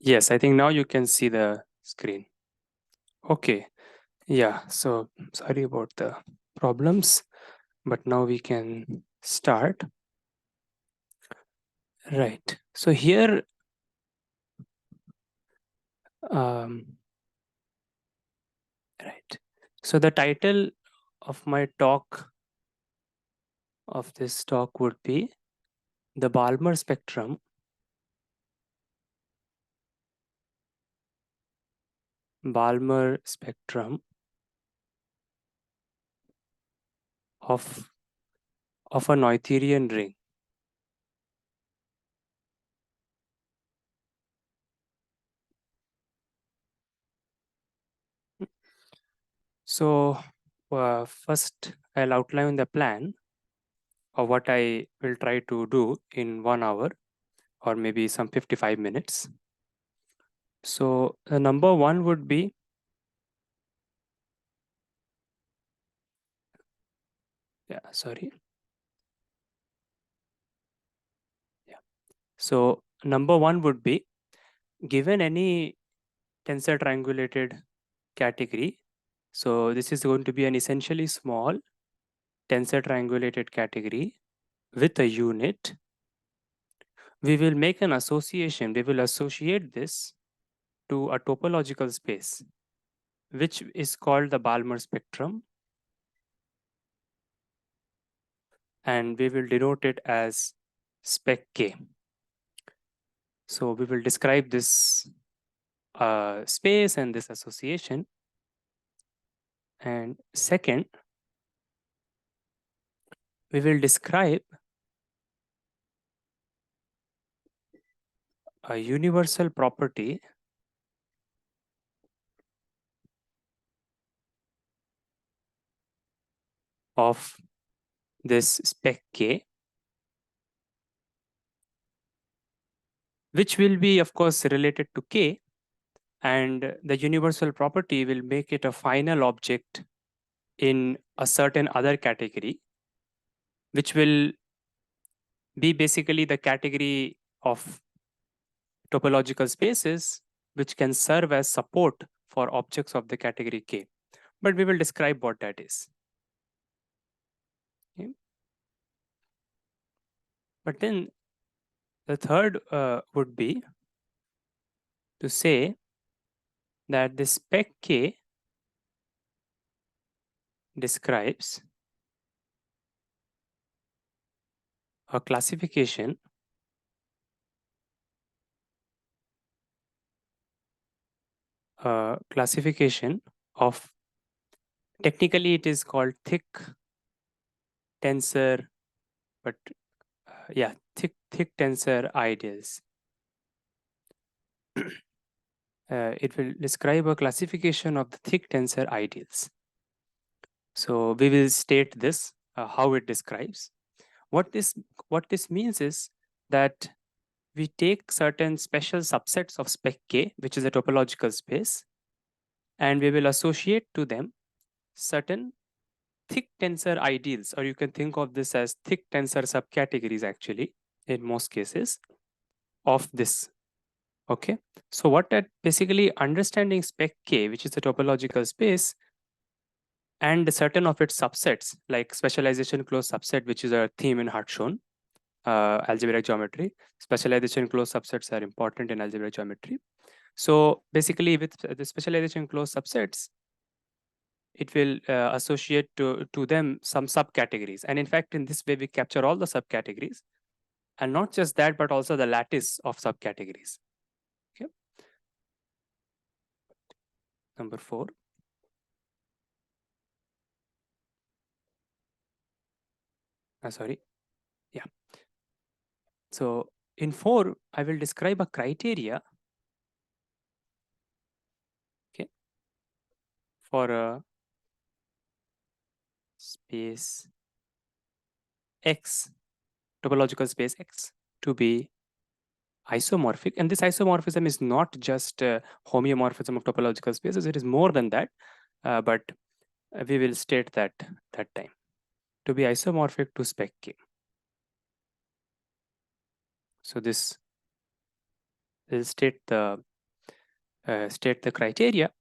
Yes, I think now you can see the screen. Okay, yeah, so sorry about the problems, but now we can start. Right, so here, right, so the title of my talk, of this talk would be the Balmer Spectrum of a Noetherian ring. So first I'll outline the plan of what I will try to do in 1 hour or maybe some 55 minutes. So number one would be sorry. Yeah. So number one would be, given any tensor triangulated category. So this is going to be an essentially small tensor triangulated category with a unit. We will make an association. We will associate this to a topological space, which is called the Balmer spectrum. And we will denote it as spec K. So we will describe this space and this association. And second, we will describe a universal property of this spec K, which will be, of course, related to K, and the universal property will make it a final object in a certain other category, which will be basically the category of topological spaces which can serve as support for objects of the category K. But we will describe what that is. Okay. But then the third would be to say that the spec K describes a classification of, technically it is called thick tensor, but thick tensor ideals. It will describe a classification of the thick tensor ideals. So we will state this, how it describes. What this means is that we take certain special subsets of spec K, which is a topological space, and we will associate to them certain thick tensor ideals, or you can think of this as thick tensor subcategories actually, in most cases, of this. Okay, so what that basically, understanding spec K, which is a topological space, and certain of its subsets, like specialization closed subset, which is a theme in Hartshorne algebraic geometry. Specialization closed subsets are important in algebraic geometry. So basically, with the specialization closed subsets, it will associate to them some subcategories. And in fact, in this way, we capture all the subcategories. And not just that, but also the lattice of subcategories. Okay. Number 4. Sorry. Yeah. So in 4, I will describe a criteria, okay, for a space X, topological space X, to be isomorphic. And this isomorphism is not just homeomorphism of topological spaces, it is more than that, but we will state that time, to be isomorphic to spec K. So this will state the state the criteria.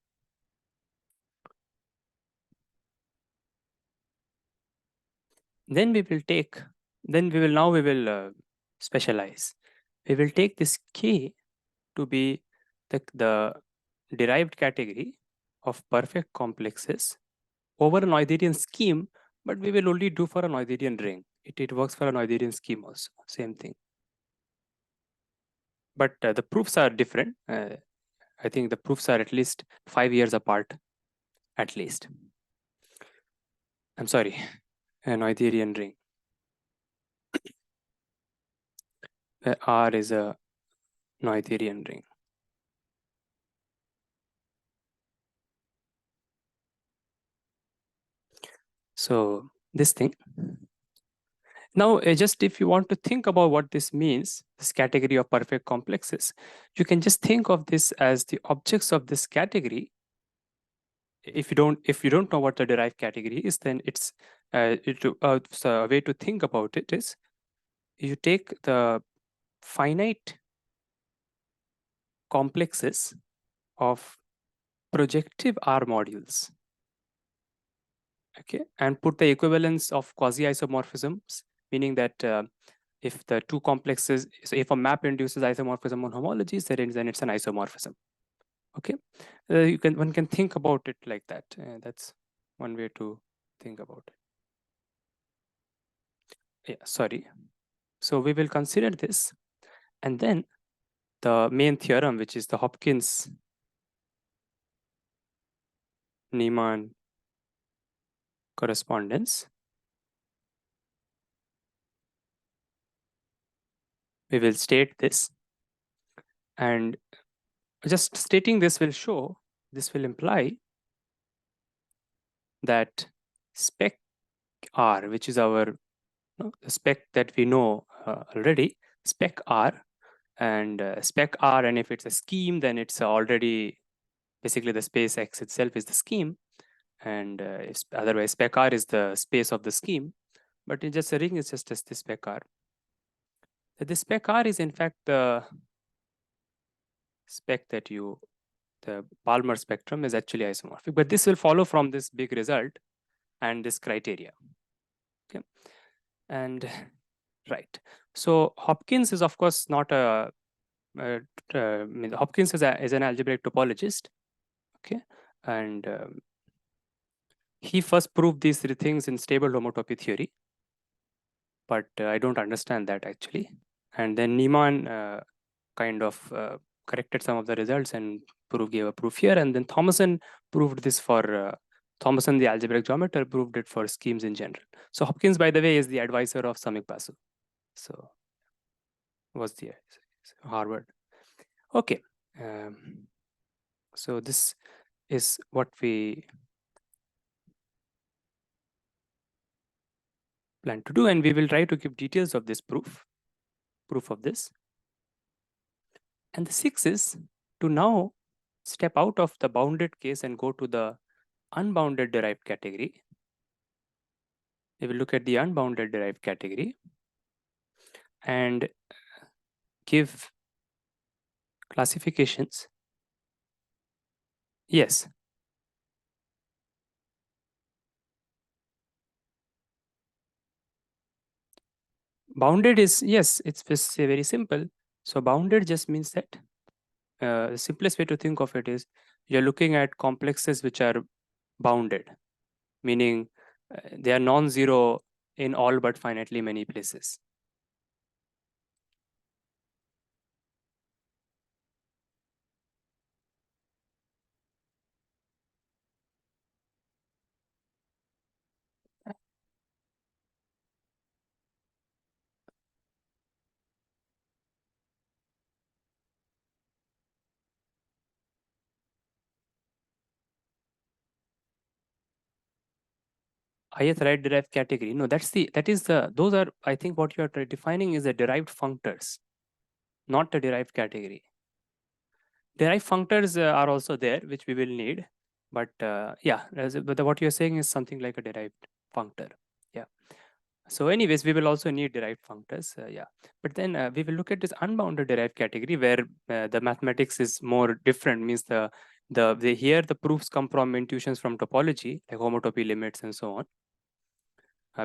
Then we will specialize. We will take this K to be the derived category of perfect complexes over a Noetherian scheme, but we will only do for a Noetherian ring. It works for a Noetherian scheme also, same thing. But the proofs are different. I think the proofs are at least 5 years apart, at least. I'm sorry, a Noetherian ring. Where R is a Noetherian ring. So this thing. Now, just if you want to think about what this means, this category of perfect complexes, you can just think of this as the objects of this category. If you don't know what the derived category is, then so a way to think about it is you take the finite complexes of projective R modules, okay, and put the equivalence of quasi-isomorphisms, meaning that if the two complexes, so if a map induces isomorphism on homologies, then it's an isomorphism. Okay, one can think about it like that. That's one way to think about it. Yeah, sorry. So we will consider this, and then the main theorem, which is the Hopkins Neeman correspondence. We will state this, and just stating this will imply that spec R, which is our spec that we know already, spec R, and spec R, and if it's a scheme, then it's already basically the space X itself is the scheme, and otherwise spec R is the space of the scheme, but in just a ring is just the spec R. The spec R is in fact the spec that the Balmer spectrum is actually isomorphic, but this will follow from this big result and this criteria. Okay, and right. So Hopkins is of course not Hopkins is an algebraic topologist. Okay, and he first proved these three things in stable homotopy theory, but I don't understand that actually. And then Niemann kind of corrected some of the results and gave a proof here. And then Thomason proved this for Thomason, the algebraic geometer, proved it for schemes in general. So Hopkins, by the way, is the advisor of Samik Basu. So was the Harvard. Okay. So this is what we plan to do, and we will try to give details of this proof of this. And the 6 is to now step out of the bounded case and go to the unbounded derived category. We will look at the unbounded derived category and give classifications. Yes. Bounded is, yes, it's very simple. So bounded just means that the simplest way to think of it is you're looking at complexes which are bounded, meaning they are non-zero in all but finitely many places. Ith right derived category. No, those are, I think what you are defining is the derived functors, not the derived category. Derived functors are also there, which we will need. But yeah, but what you're saying is something like a derived functor. Yeah. So anyways, we will also need derived functors, yeah. But then we will look at this unbounded derived category where the mathematics is more different, means here the proofs come from intuitions from topology, like homotopy limits and so on.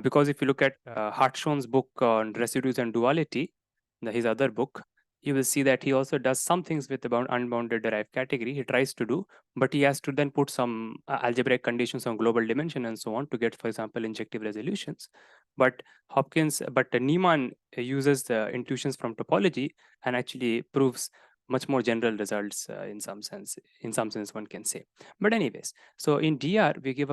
Because if you look at Hartshorne's book on residues and duality, his other book, you will see that he also does some things with the unbounded derived category. He tries to do, but he has to then put some algebraic conditions on global dimension and so on to get, for example, injective resolutions. But Neeman uses the intuitions from topology and actually proves much more general results in some sense. In some sense, one can say. But anyways, so in DR, we give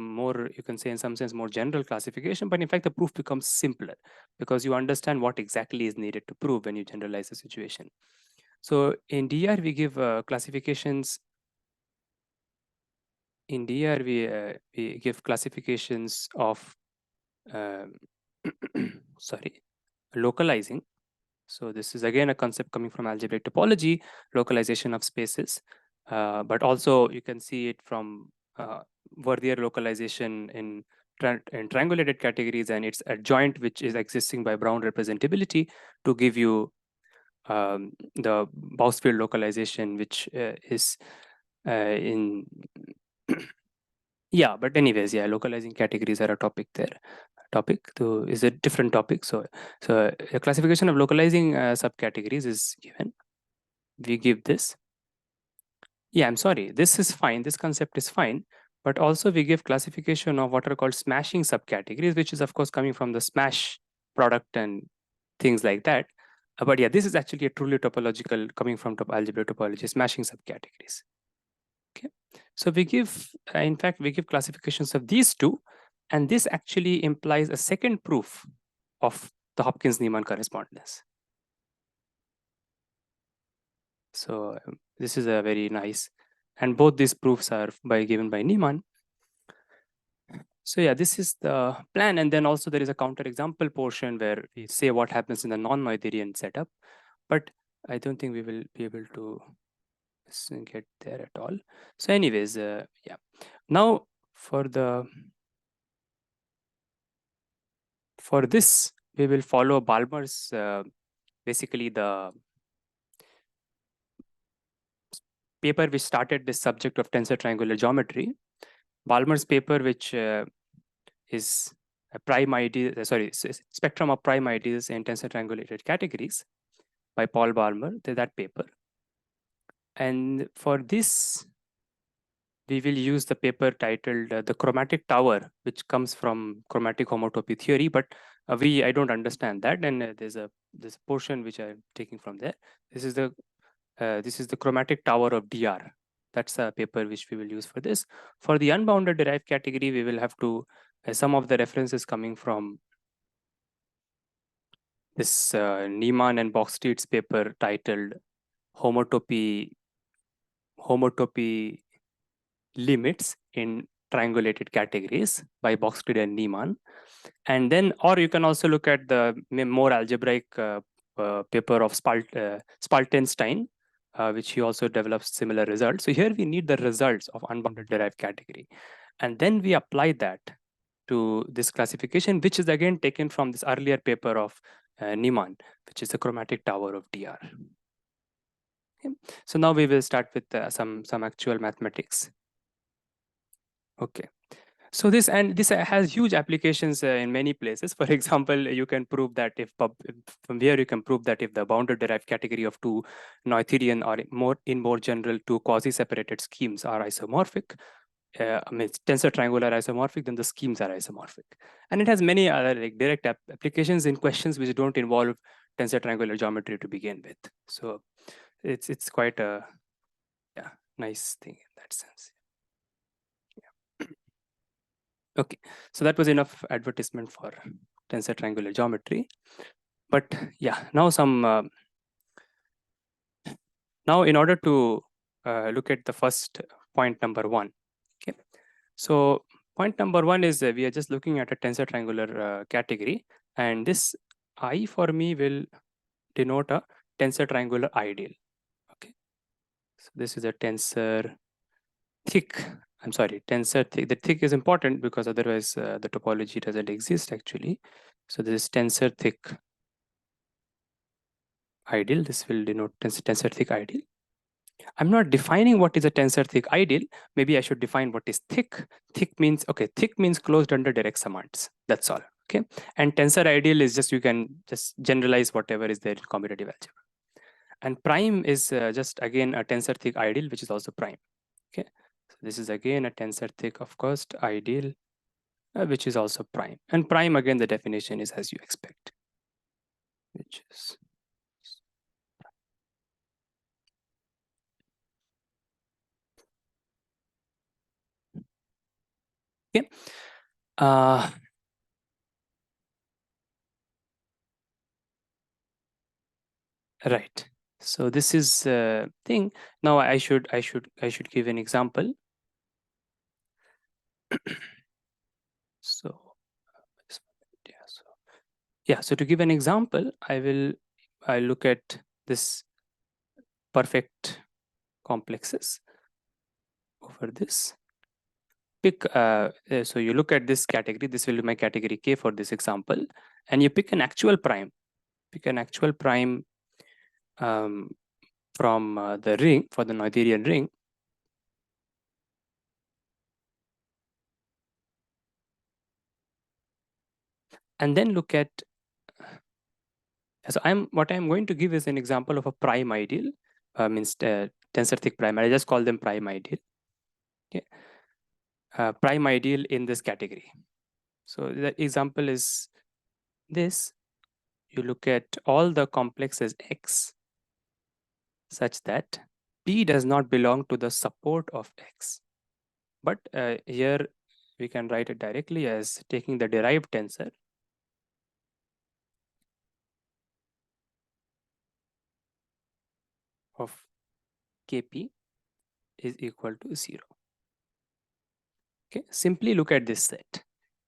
more, you can say in some sense, more general classification, but in fact, the proof becomes simpler because you understand what exactly is needed to prove when you generalize the situation. So in DR, we give classifications. In DR, we give classifications of, um, sorry, localizing. So this is again a concept coming from algebraic topology, localization of spaces, but also you can see it from Verdier localization in triangulated categories and its adjoint, which is existing by Brown representability, to give you the Bousfield localization, which is in yeah. But anyways, yeah, localizing categories are a topic there. Topic to is a different topic. So a classification of localizing subcategories is given. We give this. Yeah, I'm sorry. This is fine. This concept is fine. But also we give classification of what are called smashing subcategories, which is of course coming from the smash product and things like that. But yeah, this is actually a truly topological coming from algebraic topology, smashing subcategories. Okay. So we give, in fact, we give classifications of these two, and this actually implies a second proof of the Hopkins Neeman correspondence. So this is a very nice, and both these proofs are given by Neeman. So yeah, this is the plan, and then also there is a counterexample portion where we say what happens in the non-Noetherian setup, but I don't think we will be able to get there at all. So anyways, yeah. Now for this, we will follow Balmer's basically the paper which started this subject of tensor triangular geometry. Balmer's paper, which is a prime ideas, spectrum of prime ideas in tensor triangulated categories by Paul Balmer, that paper. And for this, we will use the paper titled The Chromatic Tower, which comes from chromatic homotopy theory, but I don't understand that. And there's a portion which I'm taking from there. This is the chromatic tower of DR. That's a paper which we will use for this. For the unbounded derived category, we will have to, some of the references coming from this Niemann and Bockstedt's paper titled Homotopy Limits in Triangulated Categories by Bockstedt and Niemann. And then, or you can also look at the more algebraic paper of Spaltenstein, which he also develops similar results. So here we need the results of unbounded derived category. And then we apply that to this classification, which is again taken from this earlier paper of Niemann, which is the chromatic tower of DR. Okay. So now we will start with some actual mathematics. Okay. So this has huge applications in many places. For example, you can prove that from here you can prove that if the bounded derived category of two Noetherian or more general two quasi-separated schemes are isomorphic, tensor triangular isomorphic, then the schemes are isomorphic. And it has many other direct applications in questions which don't involve tensor triangular geometry to begin with. So it's quite a nice thing in that sense. Okay, so that was enough advertisement for tensor triangular geometry. But yeah, now now in order to look at the first point number one. Okay, so point number one is we are just looking at a tensor triangular category, and this I for me will denote a tensor triangular ideal. Okay, so this is a tensor thick I'm sorry, tensor thick. The thick is important because otherwise the topology doesn't exist actually. So this is tensor thick ideal. This will denote tensor thick ideal. I'm not defining what is a tensor thick ideal. Maybe I should define what is thick. Thick means, okay, thick means closed under direct summands. That's all, okay? And tensor ideal is just, you can just generalize whatever is there in commutative algebra. And prime is just again a tensor thick ideal, which is also prime, okay? So this is again a tensor thick, of course, ideal, which is also prime. And prime, again, the definition is as you expect, which is okay. Right. So this is thing. Now I should give an example. So yeah. So to give an example, I look at this perfect complexes over this. Pick so you look at this category. This will be my category K for this example, and you pick an actual prime. Pick an actual prime from the ring, for the Noetherian ring. And then look at, so what I'm going to give is an example of a prime ideal, means tensor thick prime. I just call them prime ideal. Okay. Prime ideal in this category. So the example is this. You look at all the complexes X such that P does not belong to the support of X. But here we can write it directly as taking the derived tensor of Kp is equal to 0. Okay, simply look at this set.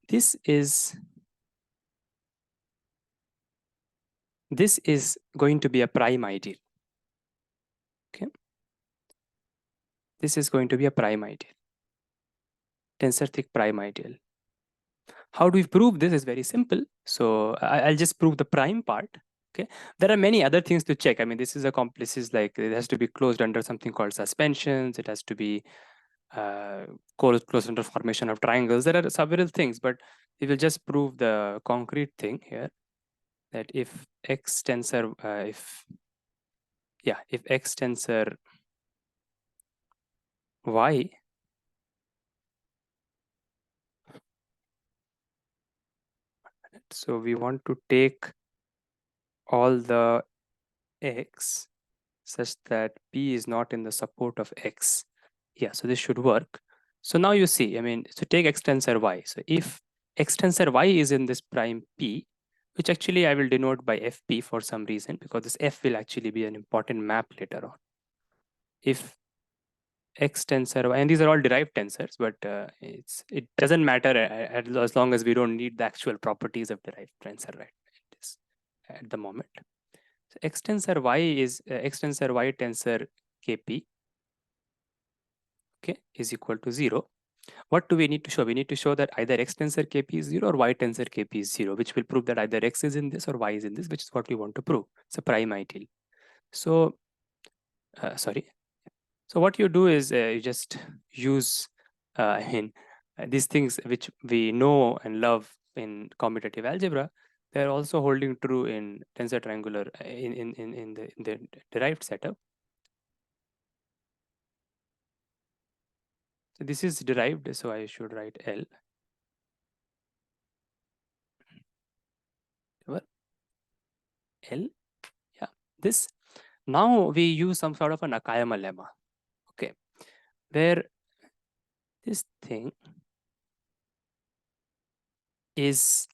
This is going to be a prime ideal. Okay, this is going to be a prime ideal, tensor thick prime ideal. How do we prove this? Is very simple. So I'll just prove the prime part. Okay, there are many other things to check. I mean, this is a complex. Is like it has to be closed under something called suspensions. It has to be closed under formation of triangles. There are several things, but we will just prove the concrete thing here, that if X tensor, if X tensor Y so we want to take all the X such that P is not in the support of X. Yeah, so this should work. So now you see, I mean, so take X tensor Y. So if X tensor Y is in this prime P, which actually I will denote by FP for some reason, because this F will actually be an important map later on. If X tensor Y, and these are all derived tensors, but it doesn't matter as long as we don't need the actual properties of derived tensor, right? At the moment. So X tensor Y is X tensor Y tensor Kp, okay, is equal to 0. What do we need to show? We need to show that either X tensor Kp is 0 or Y tensor Kp is 0, which will prove that either X is in this or Y is in this, which is what we want to prove. It's a prime ideal. So, sorry. So what you do is you just use, these things which we know and love in commutative algebra, they're also holding true in tensor triangular in the derived setup. So this is derived, so I should write L. L, yeah, this. Now we use some sort of an Akayama lemma, okay, where this thing is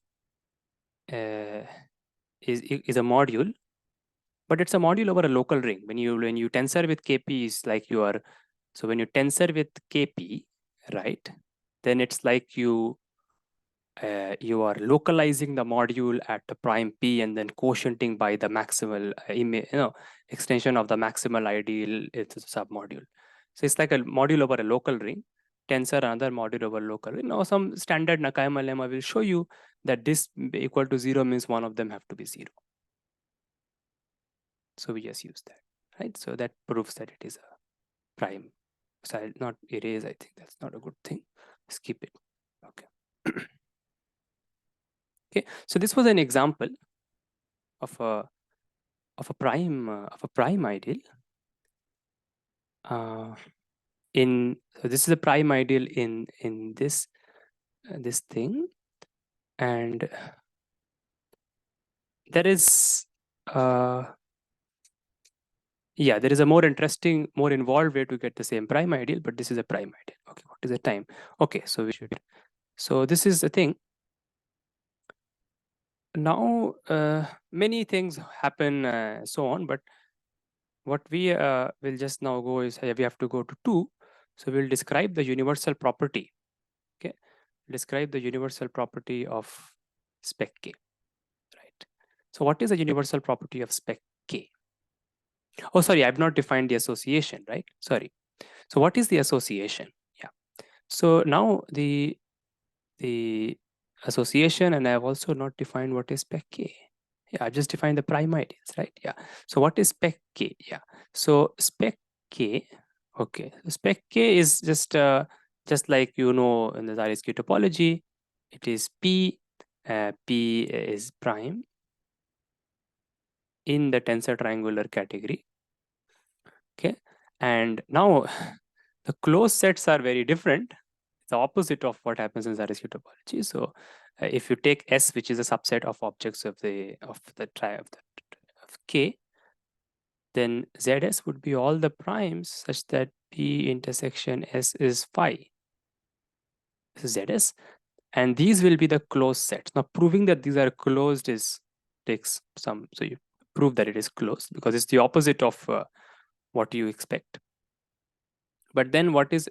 uh, is a module, but it's a module over a local ring. When you tensor with Kp, is like you are, so when you tensor with Kp, right, then it's like you are localizing the module at the prime P and then quotienting by the maximal extension of the maximal ideal. It's a submodule. So it's like a module over a local ring. tensor another module over local. Some standard Nakayama lemma will show you that this equal to 0 means one of them have to be 0. So we just use that, right? So that proves that it is a prime. So I'll not erase, I think that's not a good thing. Skip it. Okay. Okay, so this was an example of a prime ideal. So this is a prime ideal in this this thing, and there is there is a more interesting, more involved way to get the same prime ideal, but this is a prime ideal. Okay, what is the time? Okay, so we should. So this is the thing. Now many things happen, so on, but what we will just now go is we have to go to 2. So we'll describe the universal property. Okay, describe the universal property of spec K. Right. So what is the universal property of spec K? Oh, sorry, I've not defined the association, right? Sorry. So what is the association? Yeah. So now the association, and I've also not defined what is spec K. Yeah, I've just defined the prime ideals, right? Yeah. So what is spec K? Yeah. So spec K, okay. Spec K is just like in the Zariski topology, it is P. P is prime in the tensor triangular category. Okay. And now the closed sets are very different. It's the opposite of what happens in Zariski topology. So if you take S, which is a subset of objects of K, then ZS would be all the primes such that P intersection S is phi. This is ZS, and these will be the closed sets. Now, proving that these are closed takes some. So you prove that it is closed because it's the opposite of what you expect. But then, what is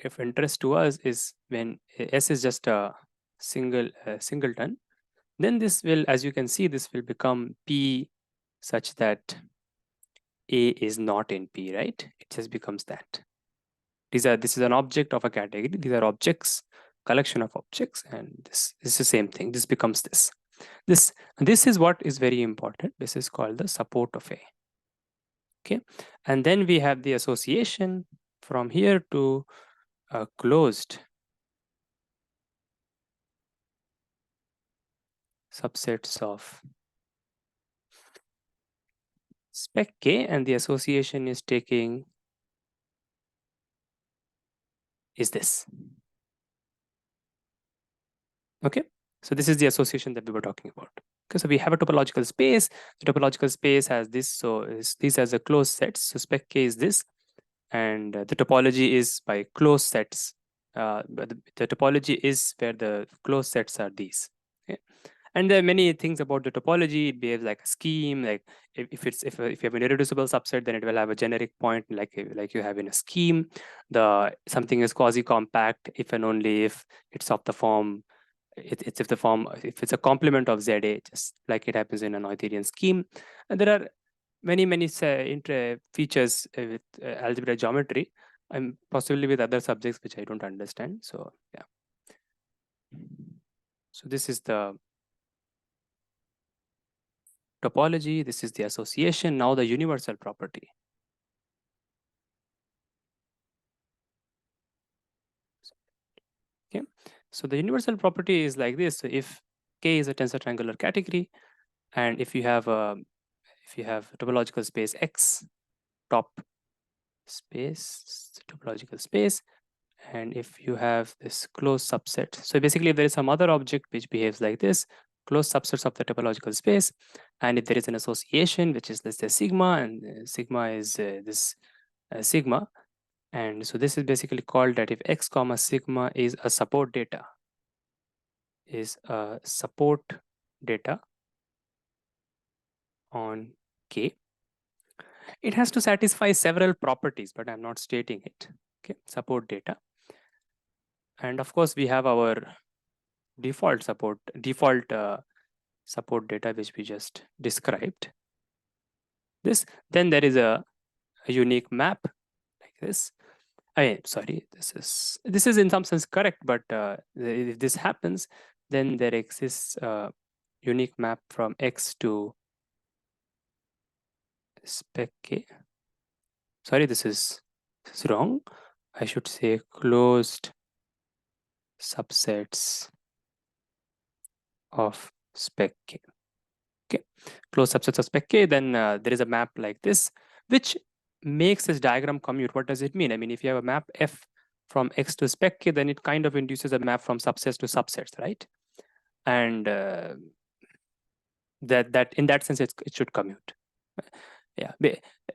of interest to us is when S is just a singleton, then this will, as you can see, this will become P such that A is not in P, right? It just becomes that. This is an object of a category. These are objects, collection of objects, and this is the same thing. This becomes this. This is what is very important. This is called the support of A. Okay, and then we have the association from here to closed subsets of spec K, and the association is taking is this. Okay, so this is the association that we were talking about. Okay, so we have a topological space. The topological space has this, so this has a closed set. So spec K is this, and the topology is by closed sets. But the topology is where the closed sets are these. Okay? And there are many things about the topology. It behaves like a scheme. Like if you have an irreducible subset, then it will have a generic point like you have in a scheme. Something is quasi-compact if and only if it's of the form. It's if it's a complement of ZA, just like it happens in a Noetherian scheme. And there are many features with algebraic geometry, and possibly with other subjects which I don't understand. So yeah. So this is the topology. This is the association. Now the universal property. Okay. So the universal property is like this. So if K is a tensor triangular category, and if you have a topological space X, top space, topological space, and if you have this closed subset, so basically if there is some other object which behaves like this, closed subsets of the topological space, and if there is an association which is, let's say, sigma, and sigma is this sigma, and so this is basically called that if X comma sigma is a support data on K, it has to satisfy several properties, but I'm not stating it. Okay, support data. And of course, we have our default support data which we just described. Then there is a unique map like this, Sorry, this is in some sense correct, but if this happens, then there exists a unique map from X to spec K. Sorry, this is wrong. I should say closed subsets of spec K. Okay, closed subsets of spec K, then there is a map like this, which makes this diagram commute. What does it mean? I mean, if you have a map F from X to spec K, then it kind of induces a map from subsets to subsets, right? And that in that sense, it should commute. Yeah,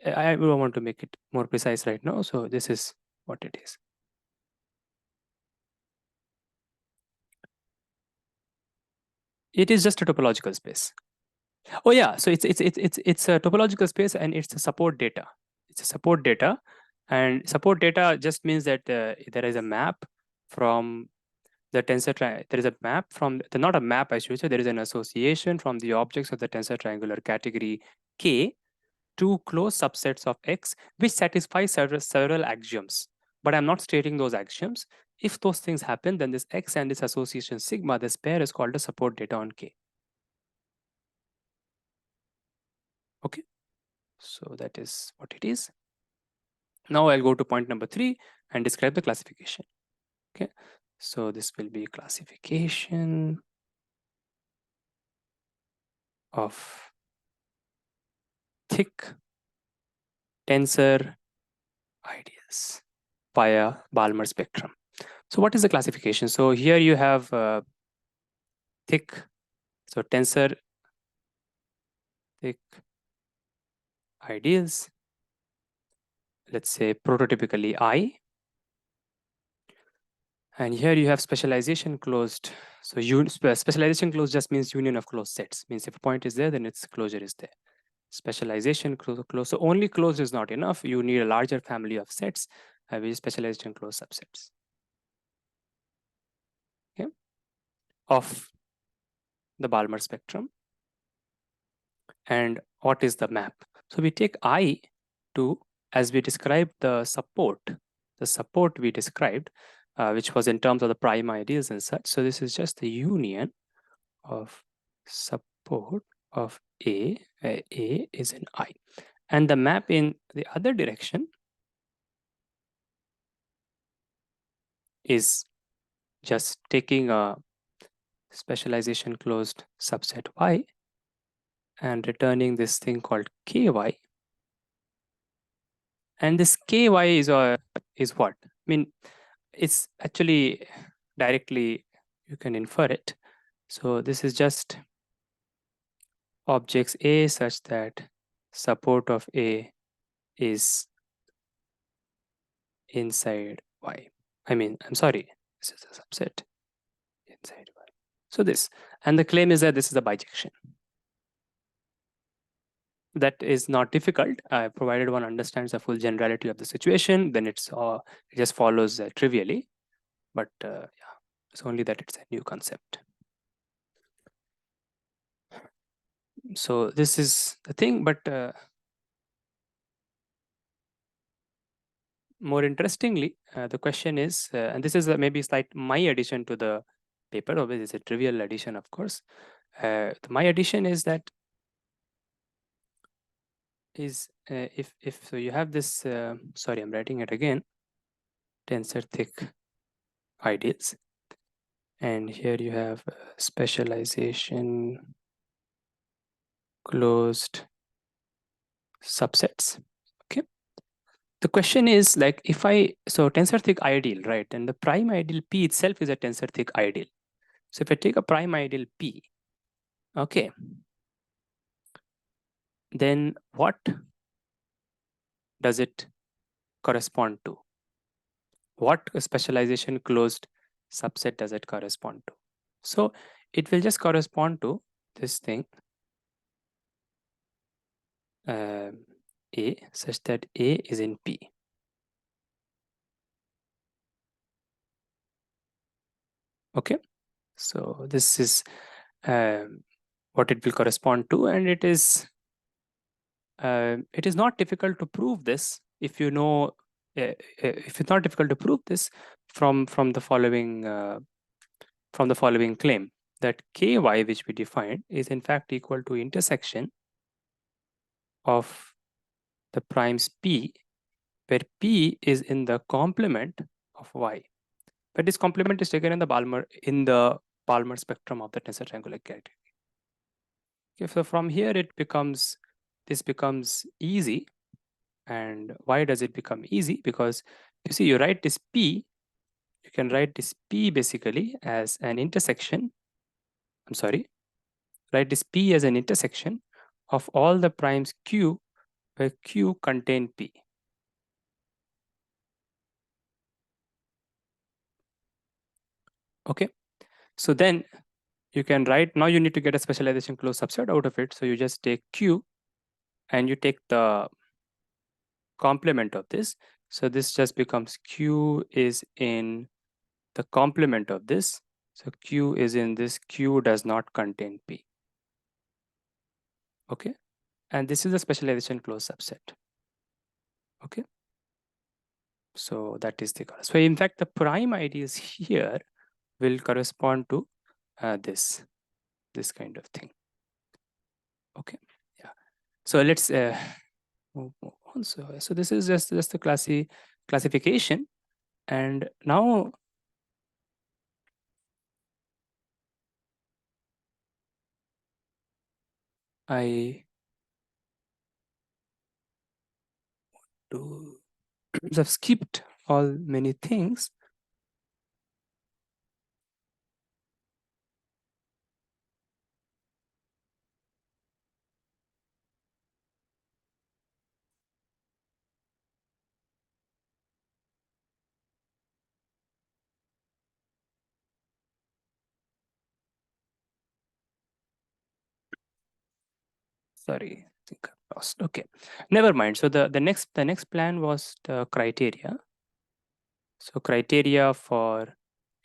I don't want to make it more precise right now. So this is what it is. It is just a topological space. Oh yeah, so it's a topological space, and it's a support data. It's a support data, and support data just means that there is a map from the tensor triangle. There is a map from not a map, I should say. There is an association from the objects of the tensor triangular category K to closed subsets of X, which satisfy several axioms. But I'm not stating those axioms. If those things happen, then this X and this association sigma, this pair is called a support data on K. Okay, so that is what it is. Now I'll go to point number 3 and describe the classification. Okay, so this will be classification of thick tensor ideals via Balmer spectrum. So what is the classification? So here you have thick, so tensor thick ideals, let's say prototypically I. And here you have specialization closed. So specialization closed just means union of closed sets. Means if a point is there, then its closure is there. Specialization close. So only closed is not enough. You need a larger family of sets with specialization closed subsets. Okay, of the Balmer spectrum. And what is the map? So we take I to, as we described the support we described, which was in terms of the prime ideals and such. So this is just the union of support of A, where A is in I. And the map in the other direction is just taking a specialization closed subset Y and returning this thing called KY. And this KY is what? I mean, it's actually directly, you can infer it. So this is just objects A such that support of A is inside Y. I mean, I'm sorry, this is a subset inside Y. So this, and the claim is that this is a bijection. That is not difficult, provided one understands the full generality of the situation, then it just follows trivially. But yeah, it's only that it's a new concept. So this is the thing, but more interestingly, the question is, and this is maybe slight my addition to the paper, obviously it's a trivial addition, of course. My addition is that is if so you have this, sorry, I'm writing it again, tensor thick ideals. And here you have specialization closed subsets. Okay. The question is like, if so tensor thick ideal, right? And the prime ideal P itself is a tensor thick ideal. So if I take a prime ideal P, okay, then what does it correspond to? What specialization closed subset does it correspond to? So it will just correspond to this thing, A such that A is in P. Okay, so this is what it will correspond to, and it is not difficult to prove this if you know if it's not difficult to prove this from the following claim, that ky, which we defined, is in fact equal to intersection of the primes p, where p is in the complement of y. But this complement is taken in the Balmer spectrum of the tensor triangular category. Okay, so from here this becomes easy. And why does it become easy? Because you see, you write this p, you can write this p basically as an intersection. I'm sorry, write this p as an intersection of all the primes q where q contain p. Okay, so then you can write, now you need to get a specialization closed subset out of it. So you just take q and you take the complement of this. So this just becomes q is in the complement of this. So q is in this, q does not contain p. Okay, and this is a specialization closed subset. Okay, so that is the color. So in fact, the prime ideas here will correspond to this kind of thing. Okay, yeah. So let's move on. So this is just the classification, and now I do have skipped all many things. Sorry, I think I lost. Okay, never mind. So the next plan was the criteria. So criteria for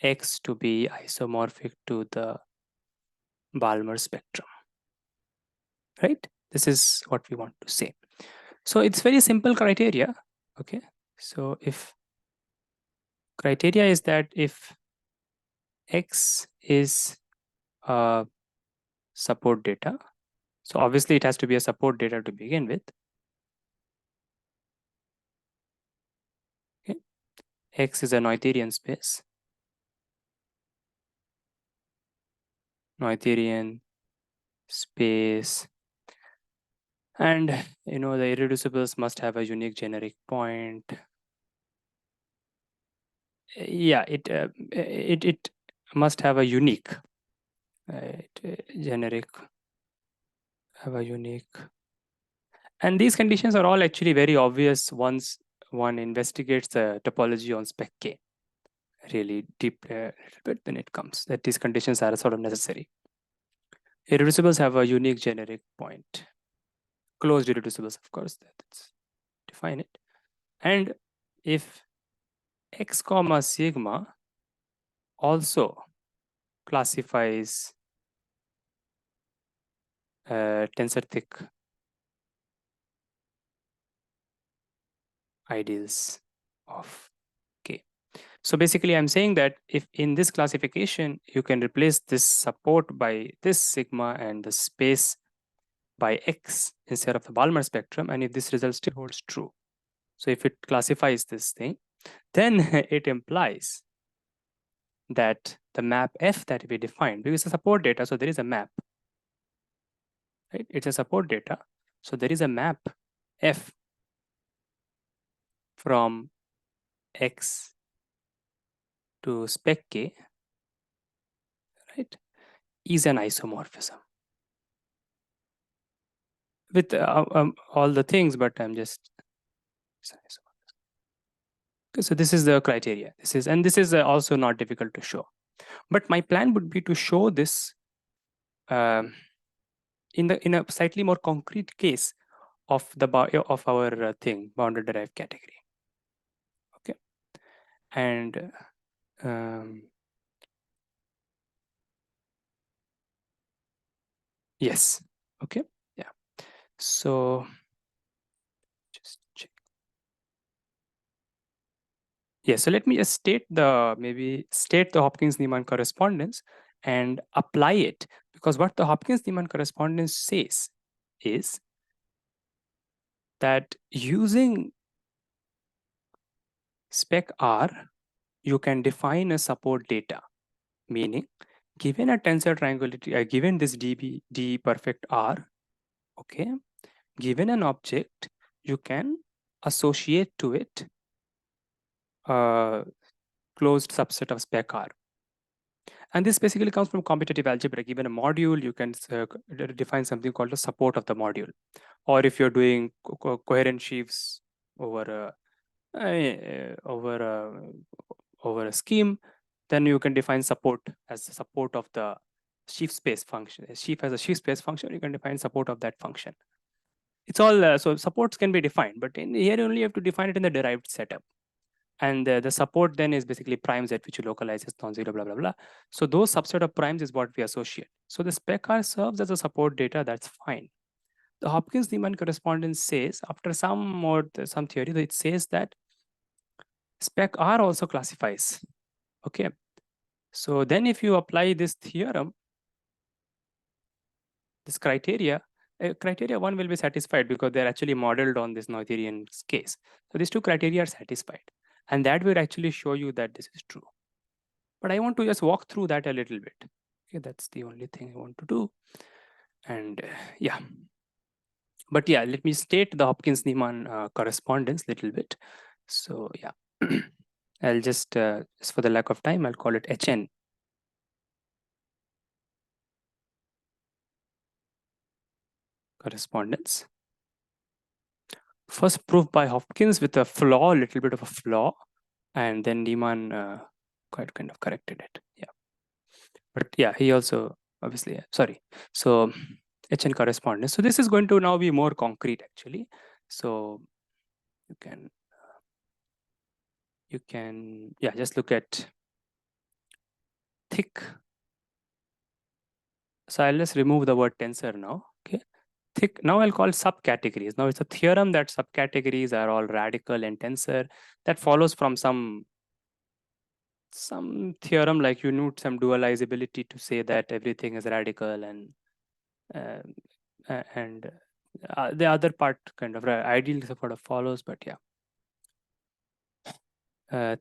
X to be isomorphic to the Balmer spectrum, right? This is what we want to say. So it's very simple criteria. Okay, so if criteria is that if X is a support data, so obviously it has to be a support data to begin with. Okay. X is a Noetherian space. Noetherian space. And the irreducibles must have a unique generic point. Yeah, it must have a unique generic, have a unique. And these conditions are all actually very obvious once one investigates the topology on spec K really deep a little bit. Then it comes that these conditions are sort of necessary. Irreducibles have a unique generic point. Closed irreducibles, of course, that's define it. And if x comma sigma also classifies tensor thick ideals of K. So basically, I'm saying that if in this classification, you can replace this support by this sigma and the space by X instead of the Balmer spectrum, and if this result still holds true. So if it classifies this thing, then it implies that the map F that we defined, because it's a support data, so there is a map, right? It's a support data, so there is a map F from X to spec K, right, is an isomorphism with all the things, but I'm just okay, so this is the criteria. This is also not difficult to show, but my plan would be to show this in a slightly more concrete case of our thing, bounded derived category. Okay, and yes, okay, yeah. So just check. Yes, so let me just state the Hopkins Neeman correspondence and apply it, because what the Hopkins Neeman correspondence says is that using spec R, you can define a support data, meaning given a tensor triangulation, given this D perfect R, okay, given an object, you can associate to it a closed subset of spec R. And this basically comes from computative algebra. Given a module, you can define something called the support of the module. Or if you're doing coherent sheaves over over a scheme, then you can define support as the support of the sheaf space function. A sheaf has a sheaf space function, you can define support of that function. It's all, so supports can be defined, but in here you only have to define it in the derived setup. And the support then is basically primes at which you localize as non-zero, blah, blah, blah. So those subset of primes is what we associate. So the spec R serves as a support data, that's fine. The Hopkins Neeman correspondence says, after some theory, it says that spec R also classifies. Okay. So then if you apply this theorem, this criteria 1 will be satisfied because they're actually modeled on this Noetherian case. So these two criteria are satisfied. And that will actually show you that this is true. But I want to just walk through that a little bit. Okay, that's the only thing I want to do. And yeah. But yeah, let me state the Hopkins Neeman correspondence little bit. So yeah, I'll just for the lack of time, I'll call it HN. Correspondence. First proof by Hopkins with a flaw, a little bit of a flaw, and then Neeman quite kind of corrected it. Yeah. But yeah, he also obviously, sorry. So HN correspondence. So this is going to now be more concrete actually. So you can yeah, just look at thick. So I'll just remove the word tensor now. Okay. Thick. Now I'll call subcategories. Now it's a theorem that subcategories are all radical and tensor. That follows from some theorem, like you need some dualizability to say that everything is radical, and the other part kind of ideal sort of follows, but yeah.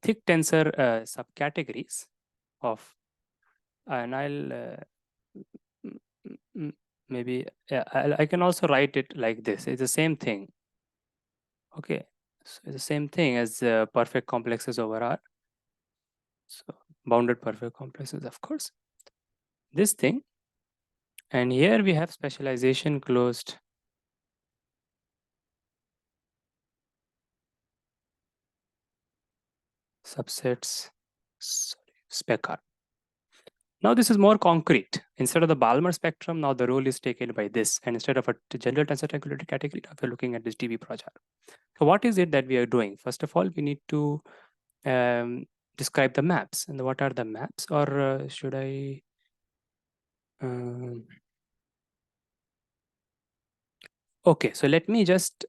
Thick tensor subcategories of, and I'll maybe I can also write it like this. It's the same thing. Okay, so it's the same thing as perfect complexes over R. So bounded perfect complexes, of course. This thing, and here we have specialization closed subsets, spec R. Now this is more concrete. Instead of the Balmer spectrum, now the role is taken by this. And instead of a general tensor triangulated category, now we're looking at this DB project. So what is it that we are doing? First of all, we need to describe the maps. And what are the maps? Or should I... okay, so let me just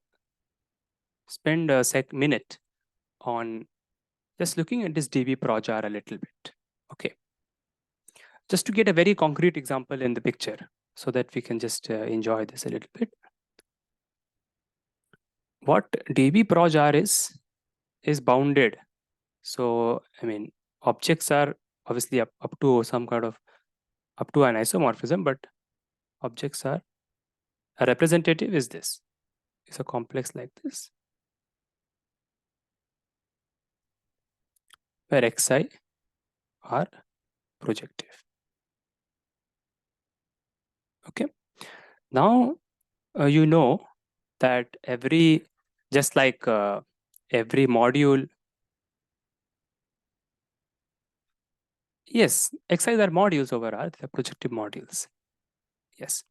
spend a minute on just looking at this DB projar a little bit. Okay. Just to get a very concrete example in the picture so that we can just enjoy this a little bit. What DB projar is bounded. So, I mean, objects are obviously up to some kind of, up to an isomorphism, but objects are, a representative is this. It's a complex like this, where xi are projective. Okay. Now, you know that just like every module, yes, xis are modules over R, they're projective modules. Yes,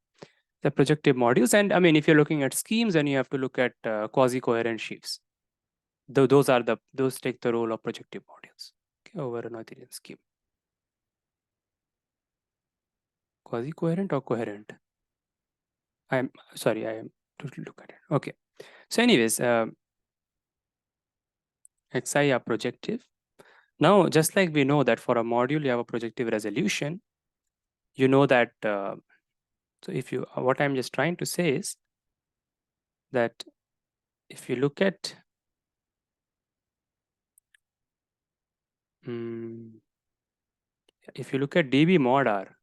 they're projective modules. And I mean, if you're looking at schemes, then you have to look at quasi-coherent sheaves. Those take the role of projective modules, okay, over a Noetherian scheme. Quasi-coherent or coherent? I'm sorry, I am to look at it. Okay. So anyways, xi are projective. Now, just like we know that for a module, you have a projective resolution, you know that, so if you, what I'm just trying to say is that if you look at, if you look at dB mod R,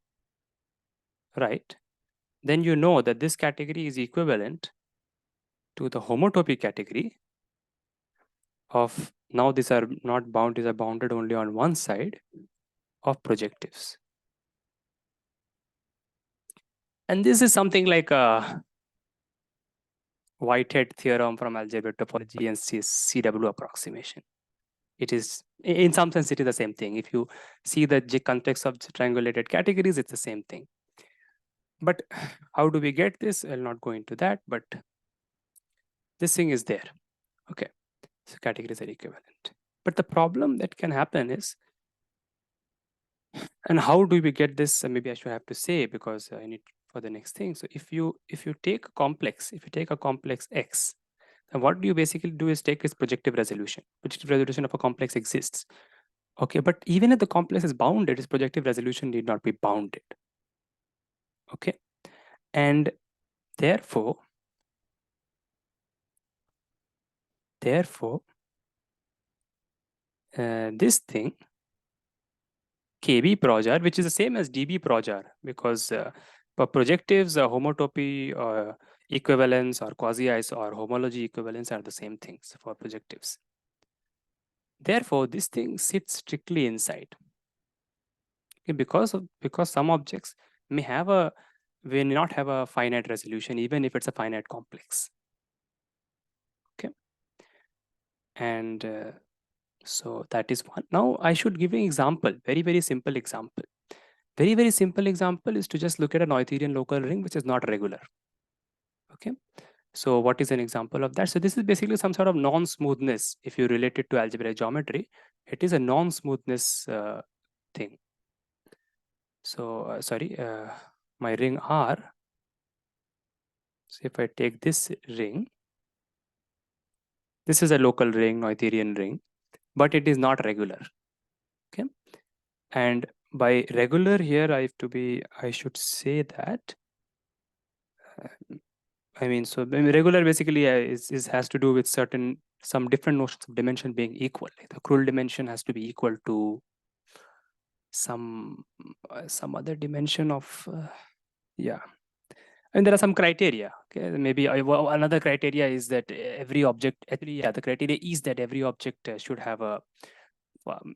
right, then you know that this category is equivalent to the homotopy category of, now these are not bound, these are bounded only on one side of projectives. And this is something like a Whitehead theorem from algebraic topology and CW approximation. It is, in some sense, it is the same thing. If you see the context of triangulated categories, it's the same thing. But how do we get this? I'll not go into that, but this thing is there. Okay, so categories are equivalent. But the problem that can happen is, and how do we get this? Maybe I should have to say, because I need for the next thing. So if you take a complex, if you take a complex X, and what you basically do is take its projective resolution. Projective resolution of a complex exists. Okay, but even if the complex is bounded, its projective resolution need not be bounded. Okay, and therefore, this thing KB projar, which is the same as DB projar, because for projectives, homotopy, equivalence, or quasi-iso or homology equivalence are the same things for projectives. Therefore, this thing sits strictly inside. Okay, because some objects may not have a finite resolution, even if it's a finite complex. Okay, and so that is one. Now I should give an example, very simple example. Very simple example is to just look at a Noetherian local ring which is not regular. Okay, so what is an example of that? So this is basically some sort of non-smoothness. If you relate it to algebraic geometry, it is a non-smoothness thing. So sorry, my ring R. So if I take this ring, this is a local ring, Noetherian ring, but it is not regular. Okay, and by regular here, I should say that. I mean, so regular basically has to do with some different notions of dimension being equal. Like the cruel dimension has to be equal to some other dimension of yeah. And there are some criteria. Okay, maybe another criteria is that every object, actually, yeah, the criteria is that every object should have a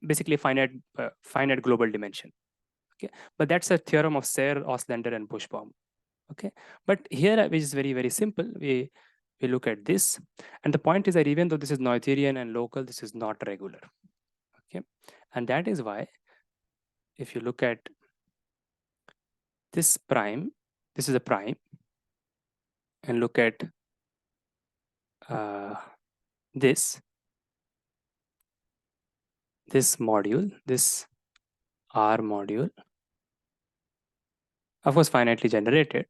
basically finite global dimension. Okay, but that's a theorem of Serre, Auslander, and Bushbaum. Okay, but here which is very simple, we look at this, and the point is that even though this is Noetherian and local, this is not regular. Okay, and that is why if you look at this prime, this is a prime, and look at this module, this R module, of course finitely generated.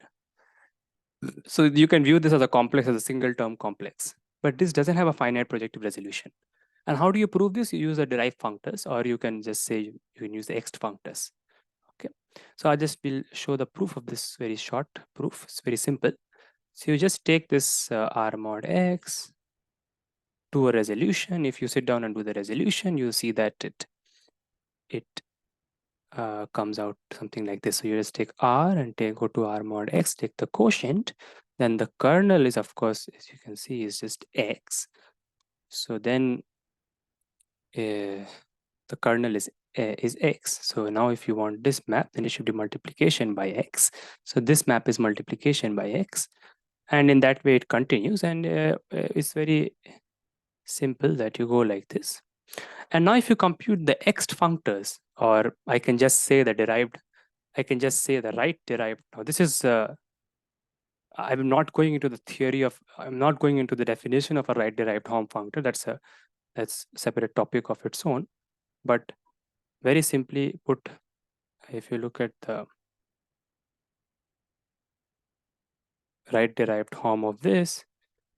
So you can view this as a complex, as a single term complex, but this doesn't have a finite projective resolution. And how do you prove this? You use the derived functors, or you can just say you can use the ext functors. Okay, so I just will show the proof of this very short proof. It's very simple. So you just take this R mod X to a resolution. If you sit down and do the resolution, you see that it comes out something like this. So you just take R and go to R mod X, take the quotient. Then the kernel is, of course, as you can see, is just X. So then the kernel is X. So now if you want this map, then it should be multiplication by X. So this map is multiplication by X. And in that way it continues. And it's very simple that you go like this. And now if you compute the ext functors, or I can just say the derived, I can just say the right derived. Now this is, I'm not going into the theory of, I'm not going into the definition of a right derived Hom functor. That's a separate topic of its own. But very simply put, if you look at the right derived Hom of this,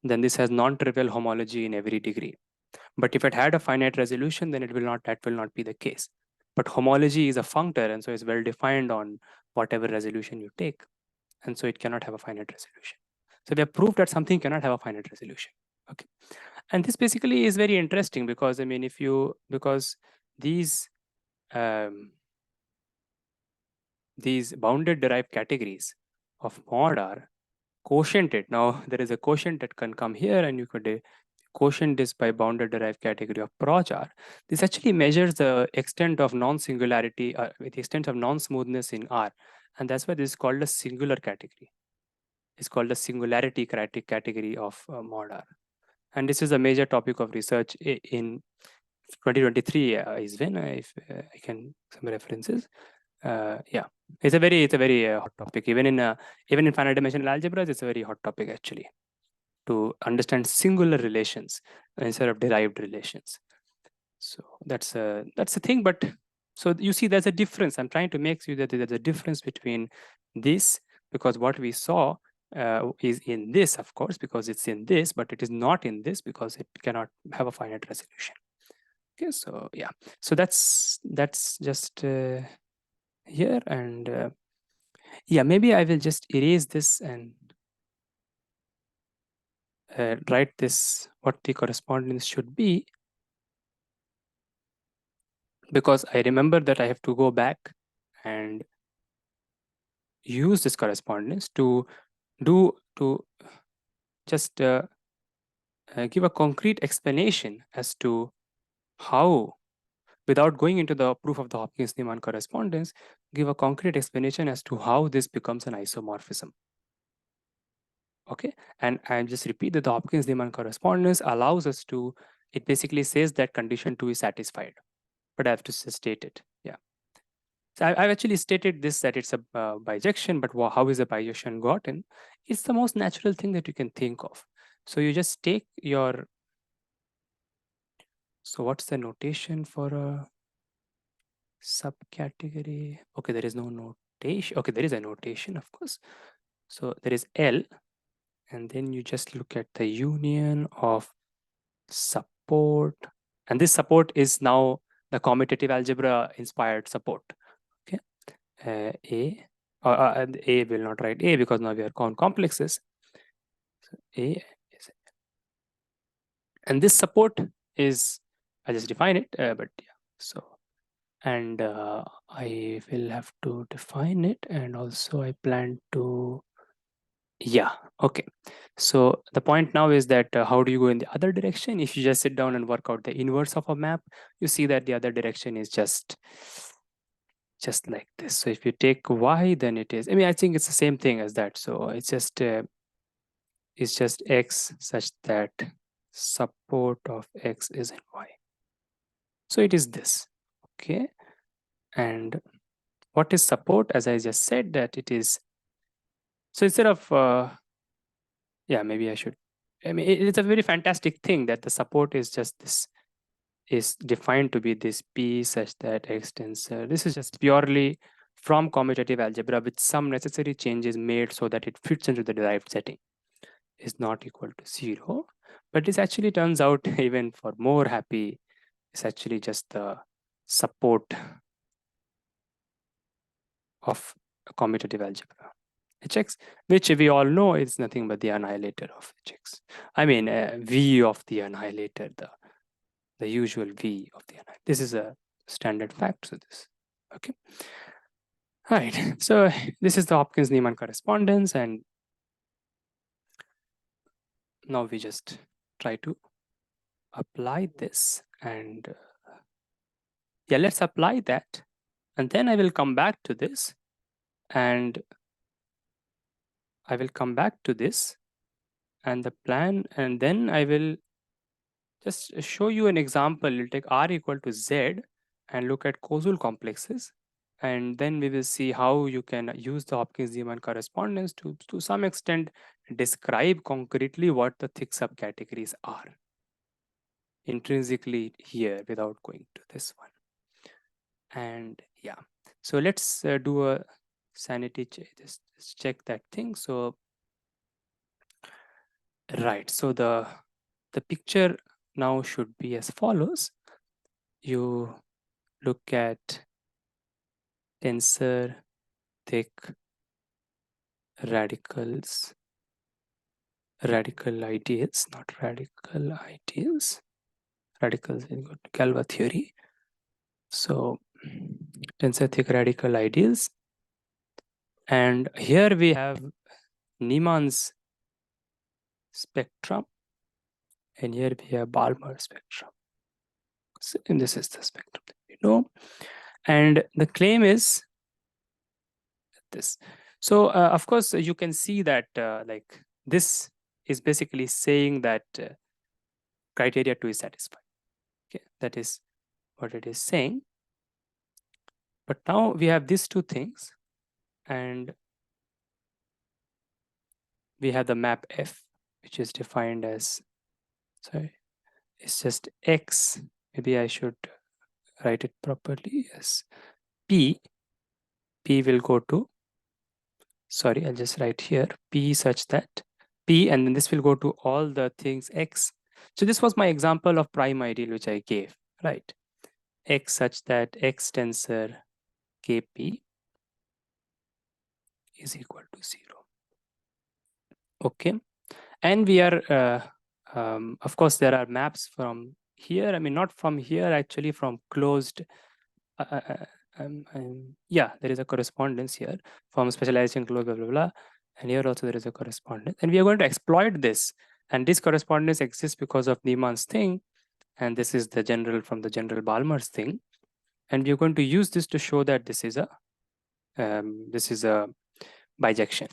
then this has non-trivial homology in every degree. But if it had a finite resolution, then that will not be the case. But homology is a functor, and so it's well defined on whatever resolution you take, and so it cannot have a finite resolution. So we have proved that something cannot have a finite resolution. Okay, and this basically is very interesting because because um, these bounded derived categories of mod are quotiented. Now there is a quotient that can come here, and you could quotient this by bounded derived category of Projar. This actually measures the extent of non-singularity, the extent of non-smoothness in R, and that's why this is called a singular category. It's called the singularity category of mod R, and this is a major topic of research in 2023 is when if I can some references. Yeah, it's a very hot topic. Even in finite dimensional algebras, it's a very hot topic actually, to understand singular relations instead of derived relations. So that's a thing. But so you see, there's a difference. I'm trying to make you that there's a difference between this, because what we saw is in this, of course, because it's in this, but it is not in this because it cannot have a finite resolution. Okay, so yeah, so that's just here, and yeah, maybe I will just erase this and write this what the correspondence should be, because I remember that I have to go back and use this correspondence to just give a concrete explanation as to how, without going into the proof of the Hopkins Neeman correspondence, give a concrete explanation as to how this becomes an isomorphism. Okay, and I just repeat that the Hopkins Neeman correspondence allows us to, it basically says that condition 2 is satisfied, but I have to state it. Yeah. So I've actually stated this, that it's a bijection, but how is a bijection gotten? It's the most natural thing that you can think of. So you just take your, so what's the notation for a subcategory? Okay, there is no notation. Okay, there is a notation, of course. So there is L, and then you just look at the union of support. And this support is now the commutative algebra inspired support. Okay, A. A will not write A because now we are on complexes. So A is, and this support is, I'll just define it, but yeah, so, and I will have to define it, and also I plan to, yeah, okay. So the point now is that how do you go in the other direction? If you just sit down and work out the inverse of a map, you see that the other direction is just like this. So if you take Y, then it is, I think it's the same thing as that. So it's just X such that support of X is in Y. So it is this, okay? And what is support? As I just said, that it is, so instead of, yeah, maybe I should, it's a very fantastic thing that the support is just this, is defined to be this P such that X tensor. This is just purely from commutative algebra with some necessary changes made so that it fits into the derived setting, is not equal to 0. But this actually turns out, even for more happy, it's actually just the support of a commutative algebra, Hx, which we all know is nothing but the annihilator of Hx. V of the annihilator, the usual V of the annihilator. This is a standard fact. So this, okay. All right. So this is the Hopkins Neeman correspondence, and now we just try to apply this, and yeah, let's apply that, and then I will come back to this, and I will come back to this and the plan, and then I will just show you an example. We'll take R equal to Z and look at causal complexes, and then we will see how you can use the Hopkins-Neeman correspondence to some extent describe concretely what the thick subcategories are intrinsically here without going to this one. And yeah, so let's do a sanity check, just check that thing. So right, so the picture now should be as follows. You look at tensor thick radicals, radical ideals, not radical ideals. Radicals is good. Galois theory. So tensor thick radical ideals. And here we have Neeman's spectrum. And here we have Balmer spectrum. So, and this is the spectrum that we know. And the claim is this. So of course, you can see that like this is basically saying that criteria 2 is satisfied. Okay, that is what it is saying. But now we have these two things, and we have the map F, which is defined as, sorry, it's just X. Maybe I should write it properly as P. P will go to, sorry, I'll just write here P such that P, and then this will go to all the things X. So this was my example of prime ideal which I gave, right? X such that X tensor KP is equal to 0. Okay, and we are, of course, there are maps from here. I mean, not from here, actually, from closed. Yeah, there is a correspondence here from specialization closed, blah, blah, blah. And here also there is a correspondence. And we are going to exploit this. And this correspondence exists because of Neeman's thing. And this is the general from the general Balmer's thing. And we are going to use this to show that this is a bijection.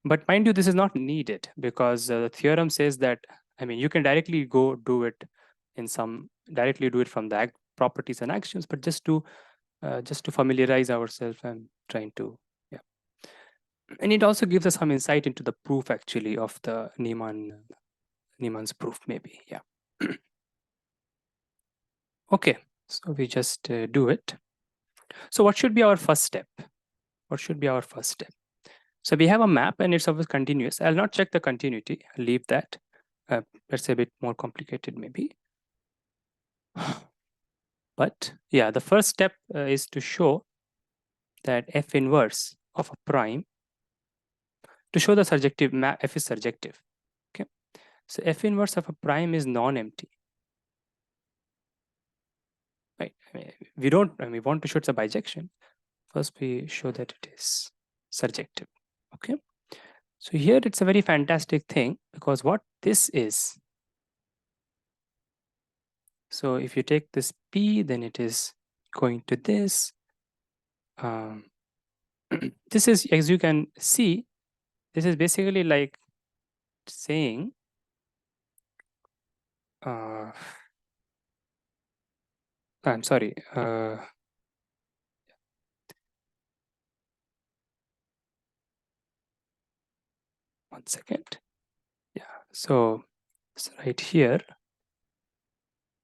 But mind you, this is not needed because the theorem says that, I mean, you can directly go do it directly do it from the properties and actions, but just to familiarize ourselves and trying to, yeah. And it also gives us some insight into the proof actually of the Neeman's proof, maybe, yeah. Okay, so we just do it. So what should be our first step? What should be our first step? So we have a map and it's always continuous. I'll not check the continuity, I'll leave that. That's a bit more complicated maybe. But yeah, the first step is to show that F inverse of a prime, to show the surjective map, F is surjective. Okay, so F inverse of a prime is non-empty. Right? I mean, we want to show it's a bijection. First, we show that it is surjective. Okay, so here it's a very fantastic thing because what this is. So if you take this P, then it is going to this. This is, as you can see, this is basically like saying I'm sorry. 1 second. Yeah. So right here,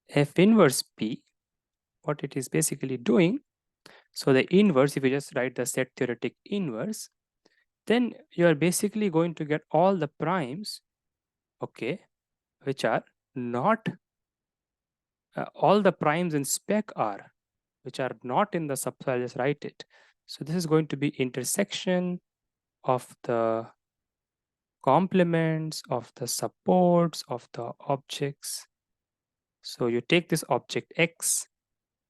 F inverse P, what it is basically doing. So the inverse, if you just write the set theoretic inverse, then you are basically going to get all the primes, okay, which are not all the primes in spec R, which are not in the sub. So I'll just write it. So this is going to be intersection of the complements of the supports of the objects. So you take this object X.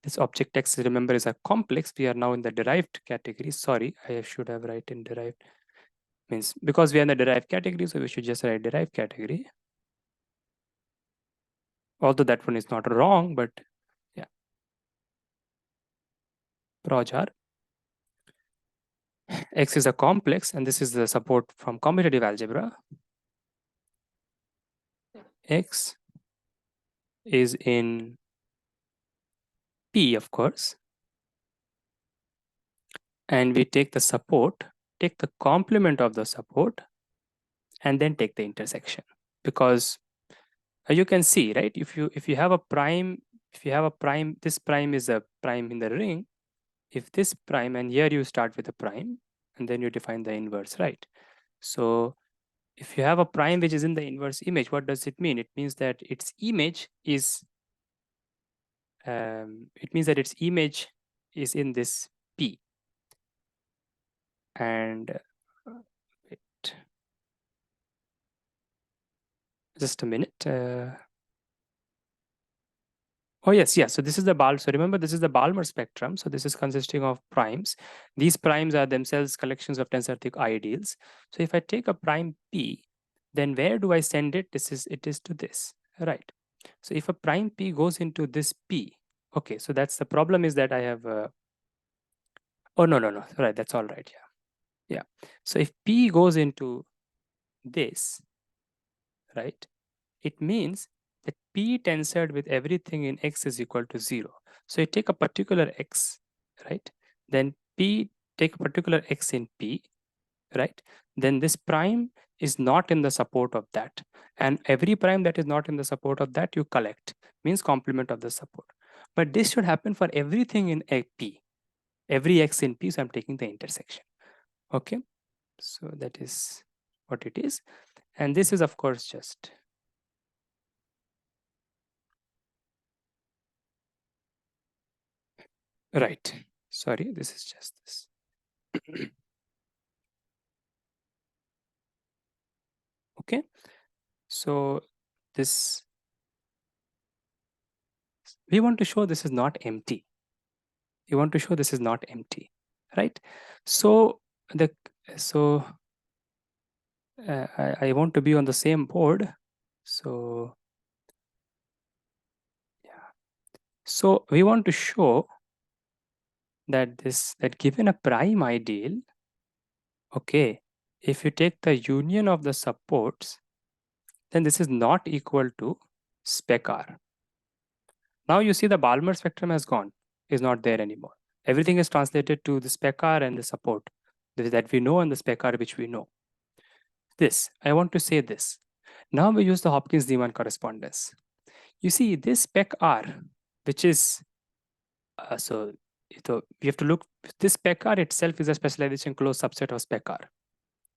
This object X, remember, is a complex. We are now in the derived category. Sorry, I should have written derived. Means because we are in the derived category, so we should just write derived category. Although that one is not wrong, but yeah. Projar. X is a complex, and this is the support from commutative algebra. X is in P, of course. And we take the support, take the complement of the support, and then take the intersection. Because you can see, right? If you have a prime, this prime is a prime in the ring. If this prime, and here you start with a prime, and then you define the inverse, right? So if you have a prime which is in the inverse image, what does it mean? It means that its image is in this P. And wait, just a minute. Oh, yes, yes. So this is the So remember, this is the Balmer spectrum. So this is consisting of primes. These primes are themselves collections of tensor thick ideals. So if I take a prime P, then where do I send it? It is to this, right? So if a prime P goes into this P, okay, so that's the problem is that I have, oh, no, no, no, right, that's all right, yeah. Yeah. So if P goes into this, right, it means that P tensored with everything in X is equal to 0. So you take a particular X, right? Then P, take a particular X in P, right? Then this prime is not in the support of that. And every prime that is not in the support of that, you collect, means complement of the support. But this should happen for everything in a P. Every X in P, so I'm taking the intersection. Okay, so that is what it is. And this is, of course, just right. Sorry, this is just this. Okay, so this, we want to show this is not empty. We want to show this is not empty, right? So the so I want to be on the same board. So yeah, so we want to show that given a prime ideal, okay, if you take the union of the supports, then this is not equal to spec R. Now you see the Balmer spectrum has gone, is not there anymore. Everything is translated to the spec R and the support that we know and the spec R which we know. This, I want to say this. Now we use the Hopkins Neeman correspondence. You see this spec R, which is, so we have to look, this spec R itself is a specialization closed subset of spec R,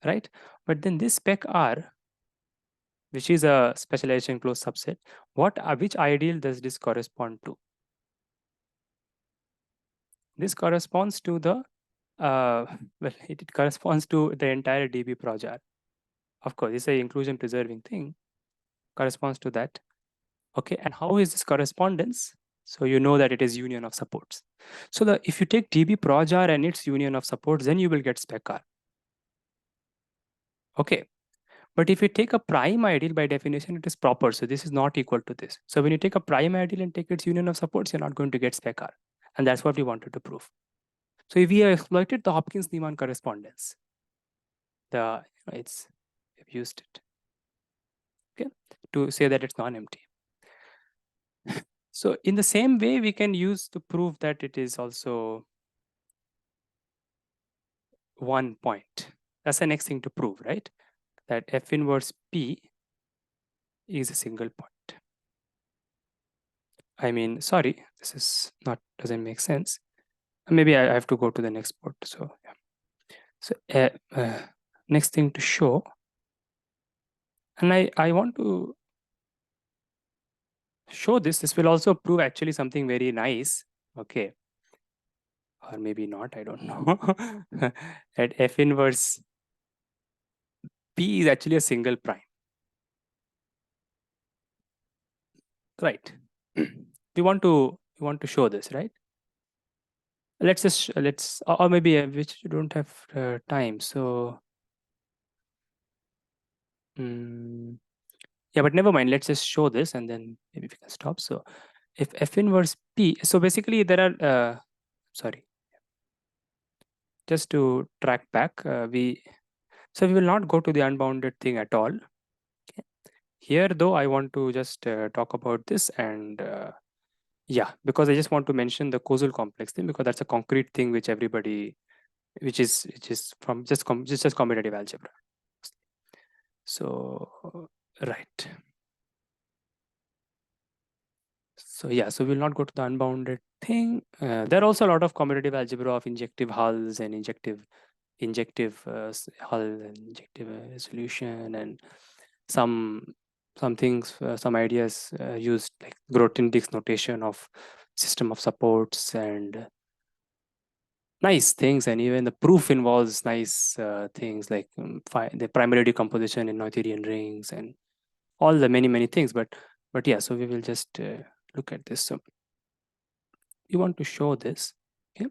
right? But then this spec R, which is a specialization closed subset, which ideal does this correspond to? This corresponds to the, well, it corresponds to the entire DB project. Of course, it's a inclusion preserving thing, corresponds to that. Okay, and how is this correspondence? So you know that it is union of supports. So if you take DB projar and its union of supports, then you will get spec R. Okay, but if you take a prime ideal, by definition, it is proper. So this is not equal to this. So when you take a prime ideal and take its union of supports, you're not going to get spec R. And that's what we wanted to prove. So if we have exploited the Hopkins Neeman correspondence, it's we've used it, okay, to say that it's non-empty. So in the same way, we can use to prove that it is also one point. That's the next thing to prove, right? That F inverse P is a single point. I mean, sorry, this is not, doesn't make sense. Maybe I have to go to the next board. So yeah. So next thing to show, and I want to show this. This will also prove actually something very nice. Okay, or maybe not. I don't know. At F inverse P is actually a single prime. Right. we want to show this, right? Let's just or maybe which you don't have time. So yeah, but never mind. Let's just show this and then maybe we can stop. So if F inverse P, so basically there are sorry, just to track back, we will not go to the unbounded thing at all. Okay. Here though, I want to just talk about this and yeah, because I just want to mention the causal complex thing, because that's a concrete thing which everybody, which is from just commutative algebra. So right. So yeah, so we'll not go to the unbounded thing. There are also a lot of commutative algebra of injective hulls and injective injective hull and injective solution, and some things, some ideas used like Grothendieck's notation of system of supports and nice things, and even the proof involves nice things like the primary decomposition in Noetherian rings and all the many things. But yeah, so we will just look at this. So we want to show this. Okay,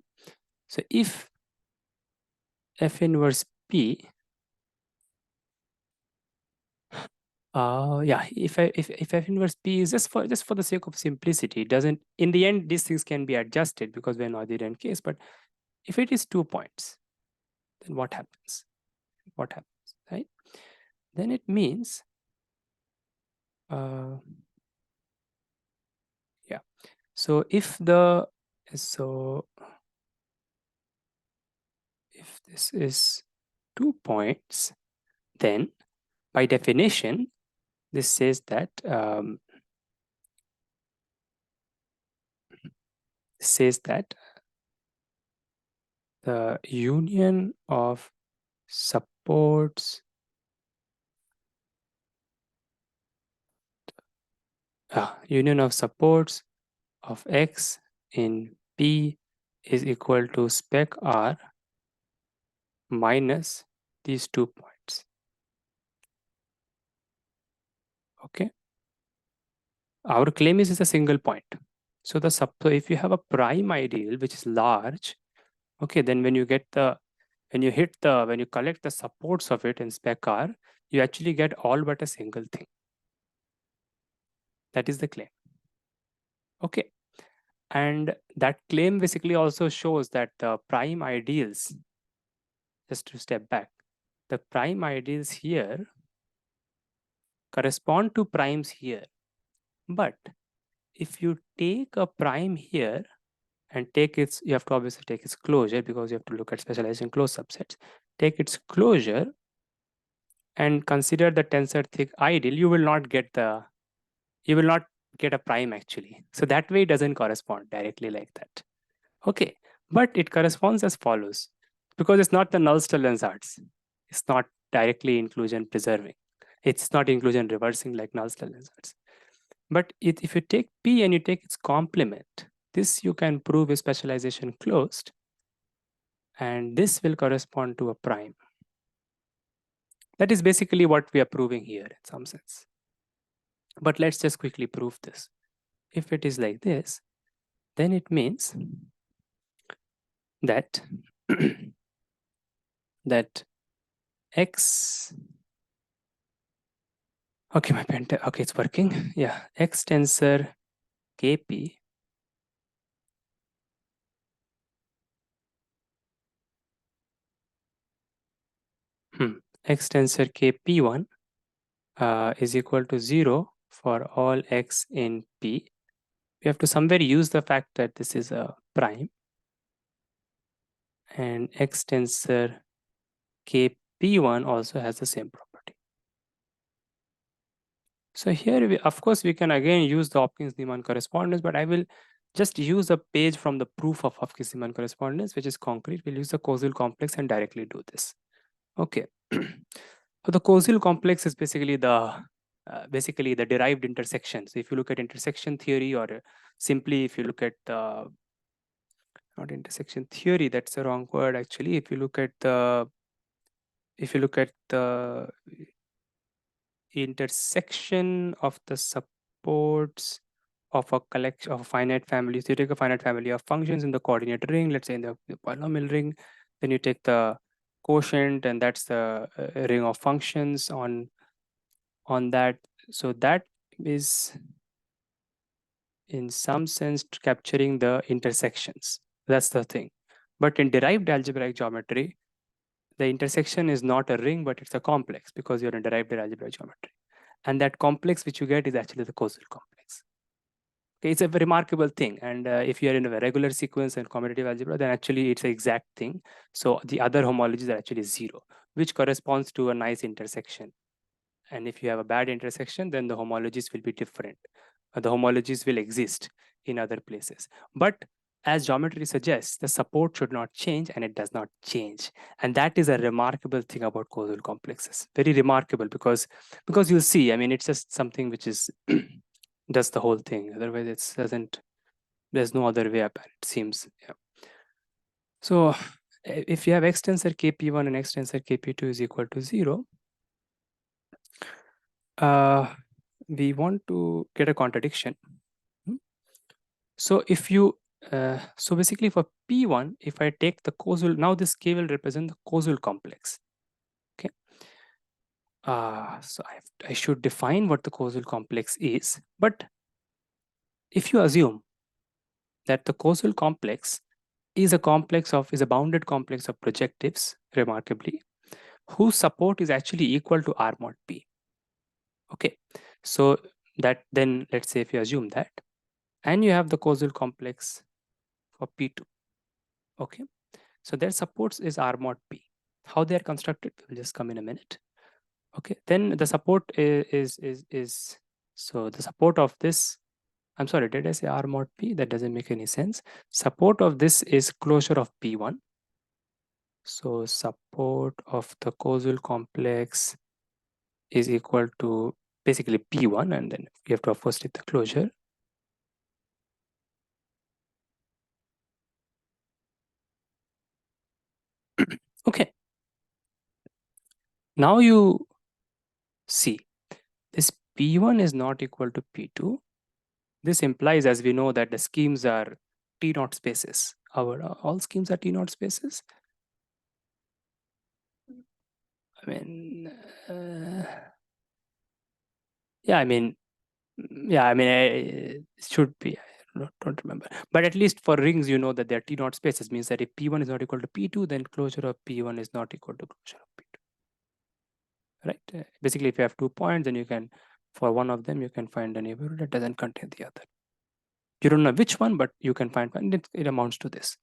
so if F inverse P, yeah, if F inverse P is just for the sake of simplicity, it doesn't, in the end these things can be adjusted because we're not the case. But if it is 2 points, then what happens? What happens, right? Then it means yeah. So if this is 2 points, then by definition, this says that the union of supports of X in P is equal to spec R minus these 2 points. Okay. Our claim is a single point. So if you have a prime ideal which is large, okay, then when you collect the supports of it in spec R, you actually get all but a single thing. That is the claim. Okay. And that claim basically also shows that the prime ideals, just to step back, the prime ideals here correspond to primes here. But if you take a prime here and you have to obviously take its closure because you have to look at specialization closed subsets, take its closure and consider the tensor thick ideal, you will not get a prime actually. So that way it doesn't correspond directly like that. Okay, but it corresponds as follows because it's not the Nullstellensatz. It's not directly inclusion preserving. It's not inclusion reversing like Nullstellensatz. But if you take P and you take its complement, this you can prove is specialization closed, and this will correspond to a prime. That is basically what we are proving here in some sense. But let's just quickly prove this. If it is like this, then it means that that X, okay, my pen, okay, it's working. Yeah, X tensor KP X tensor KP1 is equal to 0 for all X in P. We have to somewhere use the fact that this is a prime, and X tensor KP1 also has the same property. So here, of course, we can again use the Hopkins Neeman correspondence, but I will just use a page from the proof of Hopkins Neeman correspondence, which is concrete. We'll use the causal complex and directly do this. Okay. So the causal complex is basically the derived intersection. So if you look at intersection theory, or simply if you look at the, not intersection theory, that's the wrong word actually. If you look at the intersection of the supports of a collection of a finite family. So you take a finite family of functions in the coordinate ring, let's say in the polynomial ring, then you take the quotient, and that's the ring of functions on that. So that is in some sense capturing the intersections. That's the thing. But in derived algebraic geometry, the intersection is not a ring, but it's a complex because you're in derived algebraic geometry. And that complex which you get is actually the causal complex. Okay, it's a remarkable thing. And if you are in a regular sequence and commutative algebra, then actually it's the exact thing. So the other homologies are actually 0, which corresponds to a nice intersection. And if you have a bad intersection, then the homologies will be different. The homologies will exist in other places. But as geometry suggests, the support should not change, and it does not change. And that is a remarkable thing about causal complexes. Very remarkable, because you'll see, I mean, it's just something which is does the whole thing. Otherwise, it doesn't. There's no other way up, it seems. Yeah. So if you have x tensor kp1 and x tensor kp2 is equal to 0, we want to get a contradiction. So if you so basically for P1, if I take the causal, now this K will represent the causal complex. Okay. So I should define what the causal complex is. But if you assume that the causal complex is a bounded complex of projectives, remarkably, whose support is actually equal to R mod P. Okay. So that then let's say if you assume that, and you have the causal complex for P2. Okay. So their supports is R mod P. How they are constructed will just come in a minute. Okay, then the support is so the support of this. I'm sorry, did I say R mod P? That doesn't make any sense. Support of this is closure of P1. So support of the causal complex is equal to basically P1, and then we have to first take the closure. Okay. Now you see this P1 is not equal to P2. This implies, as we know, that the schemes are T0 spaces. All schemes are T0 spaces. I mean, yeah, I mean, it should be. I don't remember. But at least for rings, you know that they're T0 spaces. Means that if P1 is not equal to P2, then closure of P1 is not equal to closure of P2. Right? Basically, if you have 2 points, then you can, for one of them, you can find a neighborhood that doesn't contain the other. You don't know which one, but you can find one. It amounts to this.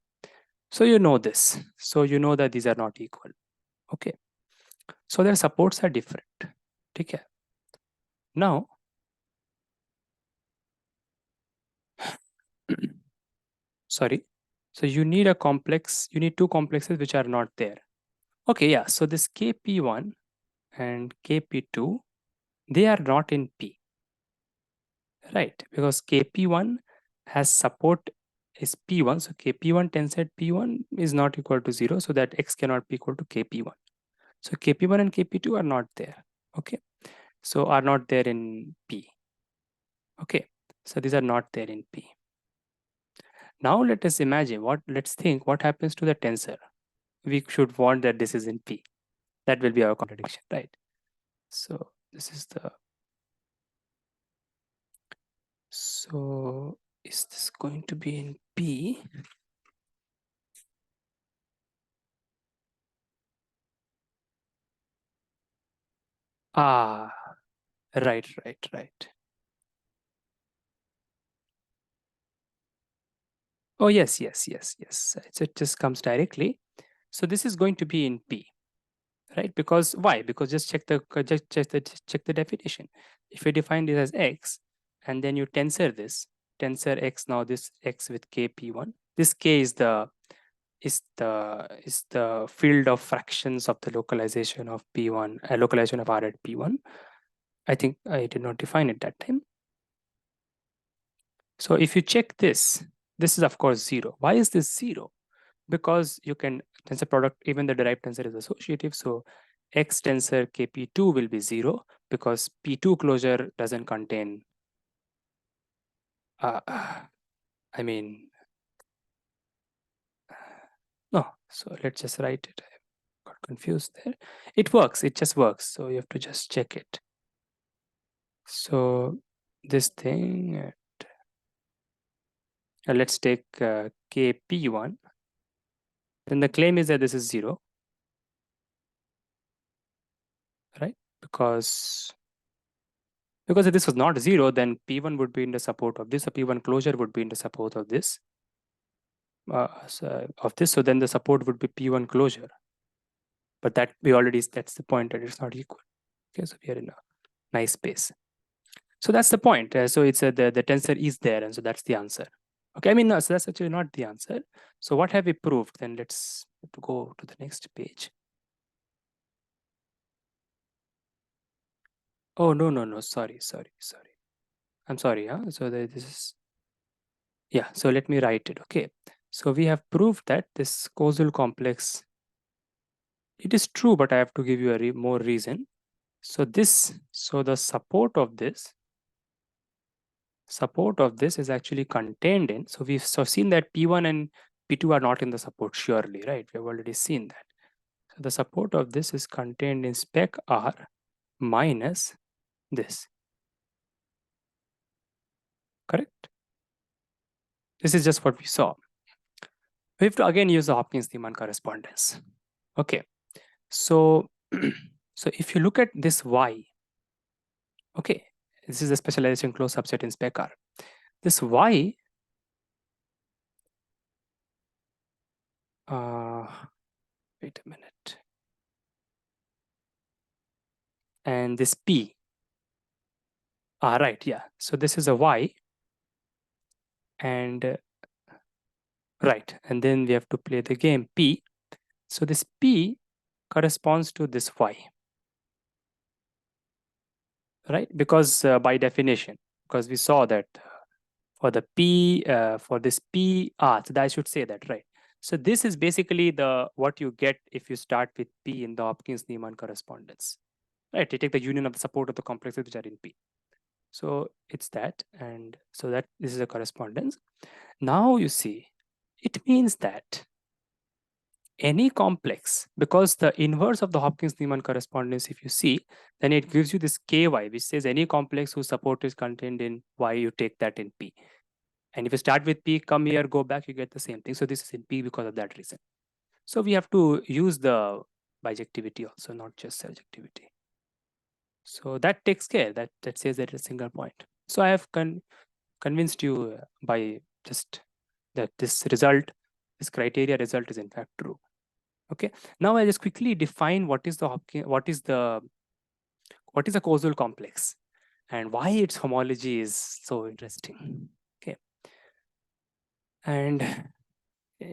So you know this. So you know that these are not equal. Okay. So their supports are different. Okay. Now, sorry. So you need a complex, you need two complexes which are not there. Okay, yeah. So this KP1 and KP2, they are not in P, right? Because KP1 has support is P1. So KP1 tensor P1 is not equal to 0. So that X cannot be equal to KP1. So KP1 and KP2 are not there. Okay. So are not there in P. Okay. So these are not there in P. Now let us imagine let's think what happens to the tensor. We should want that this is in P. That will be our contradiction, right? So this is the, so is this going to be in P? Ah, right. Oh, yes. It just comes directly. So this is going to be in P, right? Because why? Because just check the definition. If you define this as X, and then you tensor this, tensor X, now this X with KP1, this K is the field of fractions of the localization of P1, localization of R at P1. I think I did not define it that time. So if you check this is of course 0. Why is this 0? Because you can tensor product, even the derived tensor is associative. So X tensor KP2 will be 0 because P2 closure doesn't contain, I mean, no. So let's just write it. I got confused there. It works. It just works. So you have to just check it. So this thing, let's take KP1. Then the claim is that this is 0, right? Because if this was not 0, then P1 would be in the support of this, or P1 closure would be in the support of this. So then the support would be P1 closure. But that that's the point, that it's not equal. Okay, so we are in a nice space. So that's the point. So it's the tensor is there, and so that's the answer. Okay, I mean, no, so that's actually not the answer. So what have we proved? Then let's go to the next page. Oh, no, sorry. I'm sorry, huh? So this is, yeah, so let me write it, okay. So we have proved that this causal complex, it is true, but I have to give you a more reason. So the support of this is actually contained in, so we've seen that P1 and P2 are not in the support, surely, right? We have already seen that. So the support of this is contained in spec R minus this, correct? This is just what we saw. We have to again use the Hopkins Neeman correspondence. Okay, so so if you look at this Y, okay, this is a specialization closed subset in spec R. This Y, wait a minute, and this P, right, yeah. So this is a Y, and right, and then we have to play the game P. So this P corresponds to this Y, right? Because by definition, because we saw that for the P, for this P, so I should say that, right? So this is basically the what you get if you start with P in the Hopkins Neeman correspondence, right? You take the union of the support of the complexes which are in P. So it's that, and so that this is a correspondence. Now you see, it means that any complex, because the inverse of the Hopkins Neeman correspondence, if you see, then it gives you this ky, which says any complex whose support is contained in y, you take that in P. And if you start with P, come here, go back, you get the same thing. So this is in P because of that reason. So we have to use the bijectivity also, not just surjectivity. So that takes care, that says that it's a single point. So I have convinced you by just that this result, this criteria result is in fact true. Okay, now I just quickly define what is the causal complex and why its homology is so interesting. Okay, and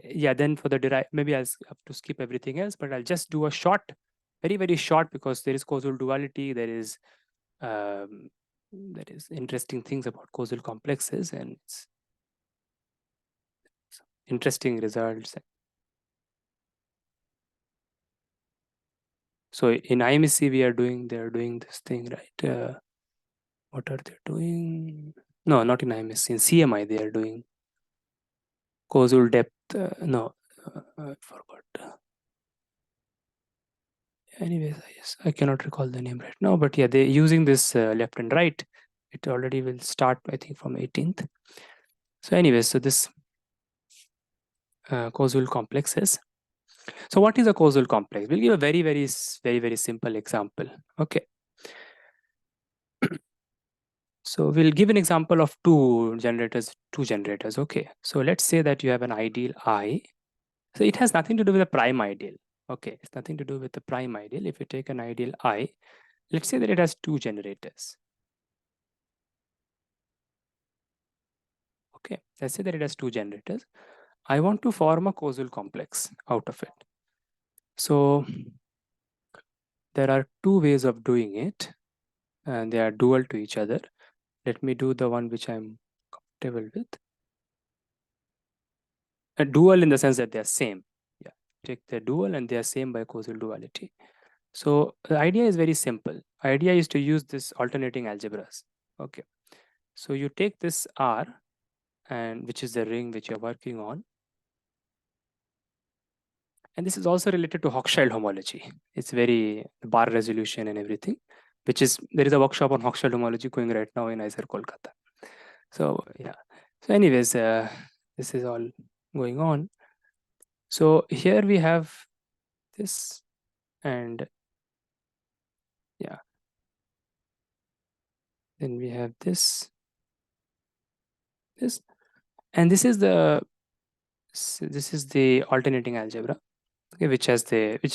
yeah, then for the derive, maybe I'll have to skip everything else, but I'll just do a short, very short, because there is causal duality, there is interesting things about causal complexes, and it's interesting results. So in IMSC they're doing this thing, right? What are they doing? No, not in IMSC. In CMI they are doing causal depth. No, I forgot. Anyways, I cannot recall the name right now, but yeah, they're using this left and right. It already will start, I think, from 18th. So anyways, so this causal complexes. So what is a causal complex? We'll give a very simple example. Okay. So we'll give an example of two generators. Okay. So let's say that you have an ideal I. So it has nothing to do with a prime ideal. Okay. It's nothing to do with the prime ideal. If you take an ideal I, let's say that it has two generators. Okay. Let's say that it has two generators. I want to form a causal complex out of it. So there are two ways of doing it, and they are dual to each other. Let me do the one which I'm comfortable with. A dual in the sense that they are same. Yeah, take the dual and they are same by causal duality. So the idea is very simple. Idea is to use this alternating algebras. Okay. So you take this R, and which is the ring which you're working on. And this is also related to Hochschild homology. It's very bar resolution and everything, which is, there is a workshop on Hochschild homology going right now in ISER Kolkata. So yeah. So anyways, this is all going on. So here we have this, and yeah, then we have this, and this is the alternating algebra, okay, which is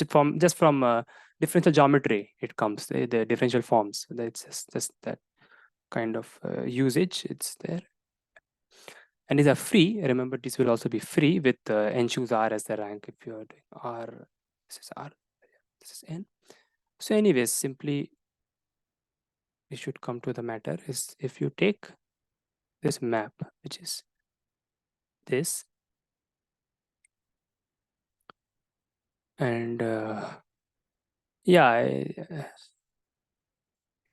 from just from differential geometry. It comes the differential forms. That's just that kind of usage. It's there, And these are free. Remember, this will also be free with n choose r as the rank. If you are doing r, this is r, this is n. So anyways, simply we should come to the matter is if you take this map, which is this, and yeah,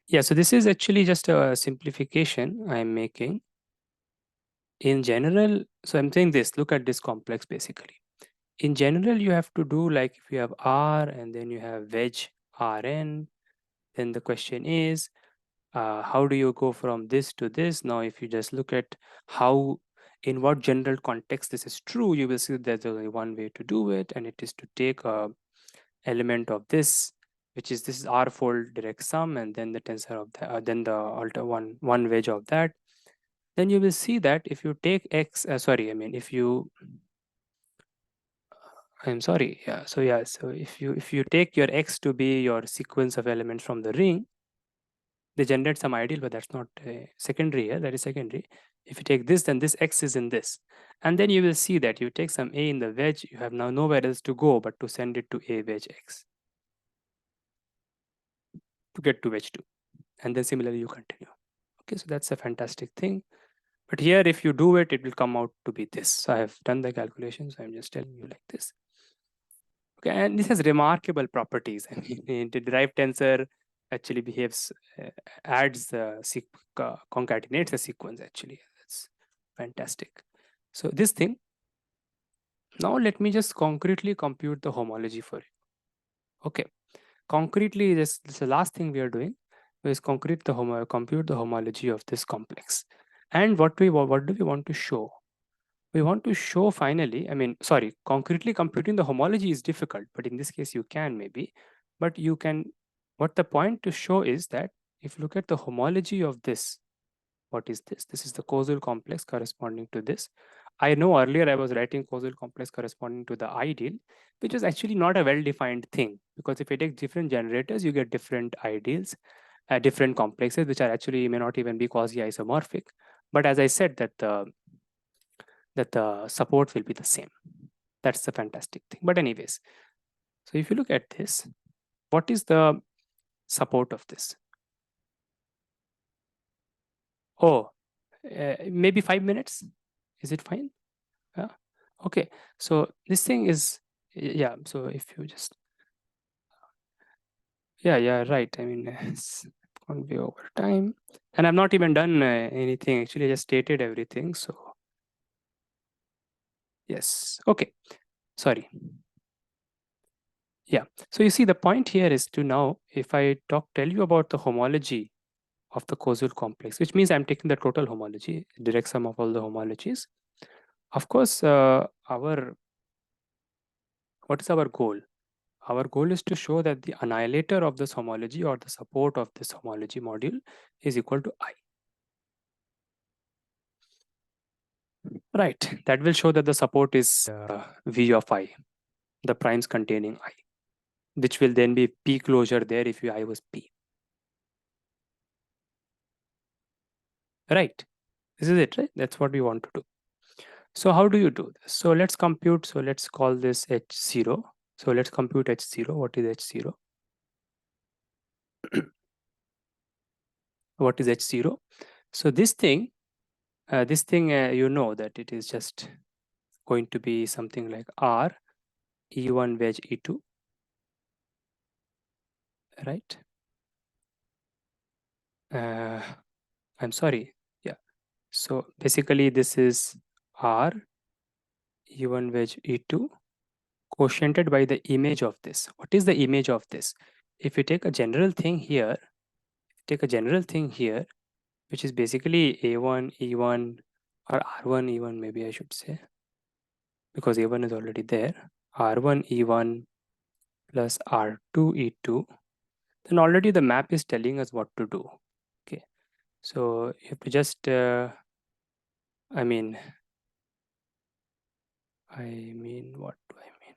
yeah. So this is actually just a simplification I'm making. In general, so I'm saying this. Look at this complex basically. In general, you have to do like if you have R and then you have wedge Rn, then the question is how do you go from this to this? Now, if you just look at how, in what general context this is true, you will see that there's only one way to do it, and it is to take a element of this, which is this is R fold direct sum, and then the tensor of the, then the alter one wedge of that. Then you will see that if you take x, sorry, I mean if you, I'm sorry, yeah. So yeah, so if you take your x to be your sequence of elements from the ring, they generate some ideal, but that's not secondary here. That is secondary. If you take this, then this x is in this. And then you will see that you take some a in the wedge, you have now nowhere else to go but to send it to a wedge x to get to wedge 2. And then similarly, you continue. Okay, so that's a fantastic thing. But here, if you do it, it will come out to be this. So I have done the calculations. I'm just telling you like this. Okay, and this has remarkable properties. I mean, the derived tensor actually behaves, adds the concatenates the sequence actually. That's fantastic. So this thing, now let me just concretely compute the homology for you. Okay, concretely, this is the last thing we are doing is compute the homology of this complex. And what do we want to show? We want to show finally, I mean, sorry, concretely computing the homology is difficult, but in this case you can maybe, but you can, what the point to show is that if you look at the homology of this, what is this? This is the causal complex corresponding to this. I know earlier I was writing causal complex corresponding to the ideal, which is actually not a well-defined thing, because if you take different generators, you get different ideals, different complexes, which are actually may not even be quasi-isomorphic. But as I said, that the support will be the same. That's the fantastic thing. But anyways, so if you look at this, what is the support of this? Oh, maybe 5 minutes. Is it fine? Yeah. Okay. So this thing is, yeah. So if you just, yeah, right. I mean, it's going to be over time. And I've not even done anything. Actually, I just stated everything. So yes. Okay. Sorry. Yeah. So you see, the point here is to now, if I tell you about the homology of the causal complex, which means I'm taking the total homology, direct sum of all the homologies. Of course, what is our goal? Our goal is to show that the annihilator of this homology or the support of this homology module is equal to I. Right. That will show that the support is V of I, the primes containing I, which will then be P closure there if I was P. Right. This is it, right? That's what we want to do. So how do you do this? So let's compute. So let's call this H0. So let's compute H0. What is H0? What is H0? So this thing, you know that it is just going to be something like R E1 wedge E2, right? Uh, I'm sorry. Yeah. So basically this is R E1 wedge E2 quotiented by the image of this. What is the image of this? If you take a general thing here, which is basically A1 E1 or R1 E1, maybe I should say, because A1 is already there. R1 E1 plus R2 E2, then already the map is telling us what to do. Okay, so you have to just, I mean, what do I mean?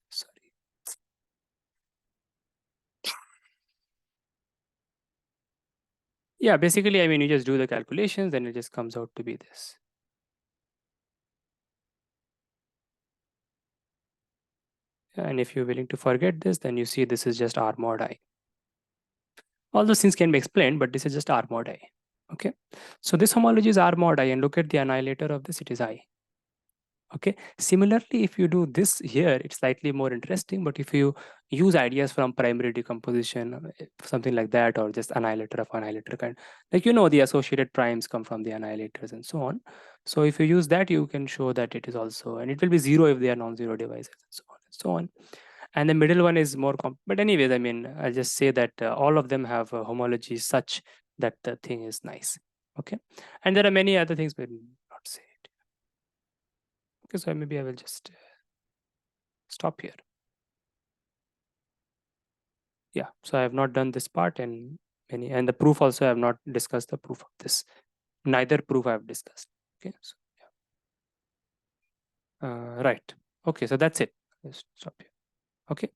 Sorry. Yeah, basically, I mean, you just do the calculations, then it just comes out to be this. And if you're willing to forget this, then you see this is just R mod I. All those things can be explained, but this is just R mod I. Okay, so this homology is R mod I, and look at the annihilator of this, it is I. Okay, similarly, if you do this here, it's slightly more interesting, but if you use ideas from primary decomposition, something like that, or just annihilator of annihilator kind, like, you know, the associated primes come from the annihilators and so on. So if you use that, you can show that it is also, and it will be zero if they are non-zero devices and so on and so on. And the middle one is more but anyways, I mean, I'll just say that all of them have a homology such that the thing is nice. Okay, and there are many other things, but not say it. Okay, so maybe I will just stop here. Yeah, so I have not done this part, and the proof also I have not discussed the proof of this. Neither proof I have discussed. Okay, so yeah. Right. Okay, so that's it. Let's stop here. Okay.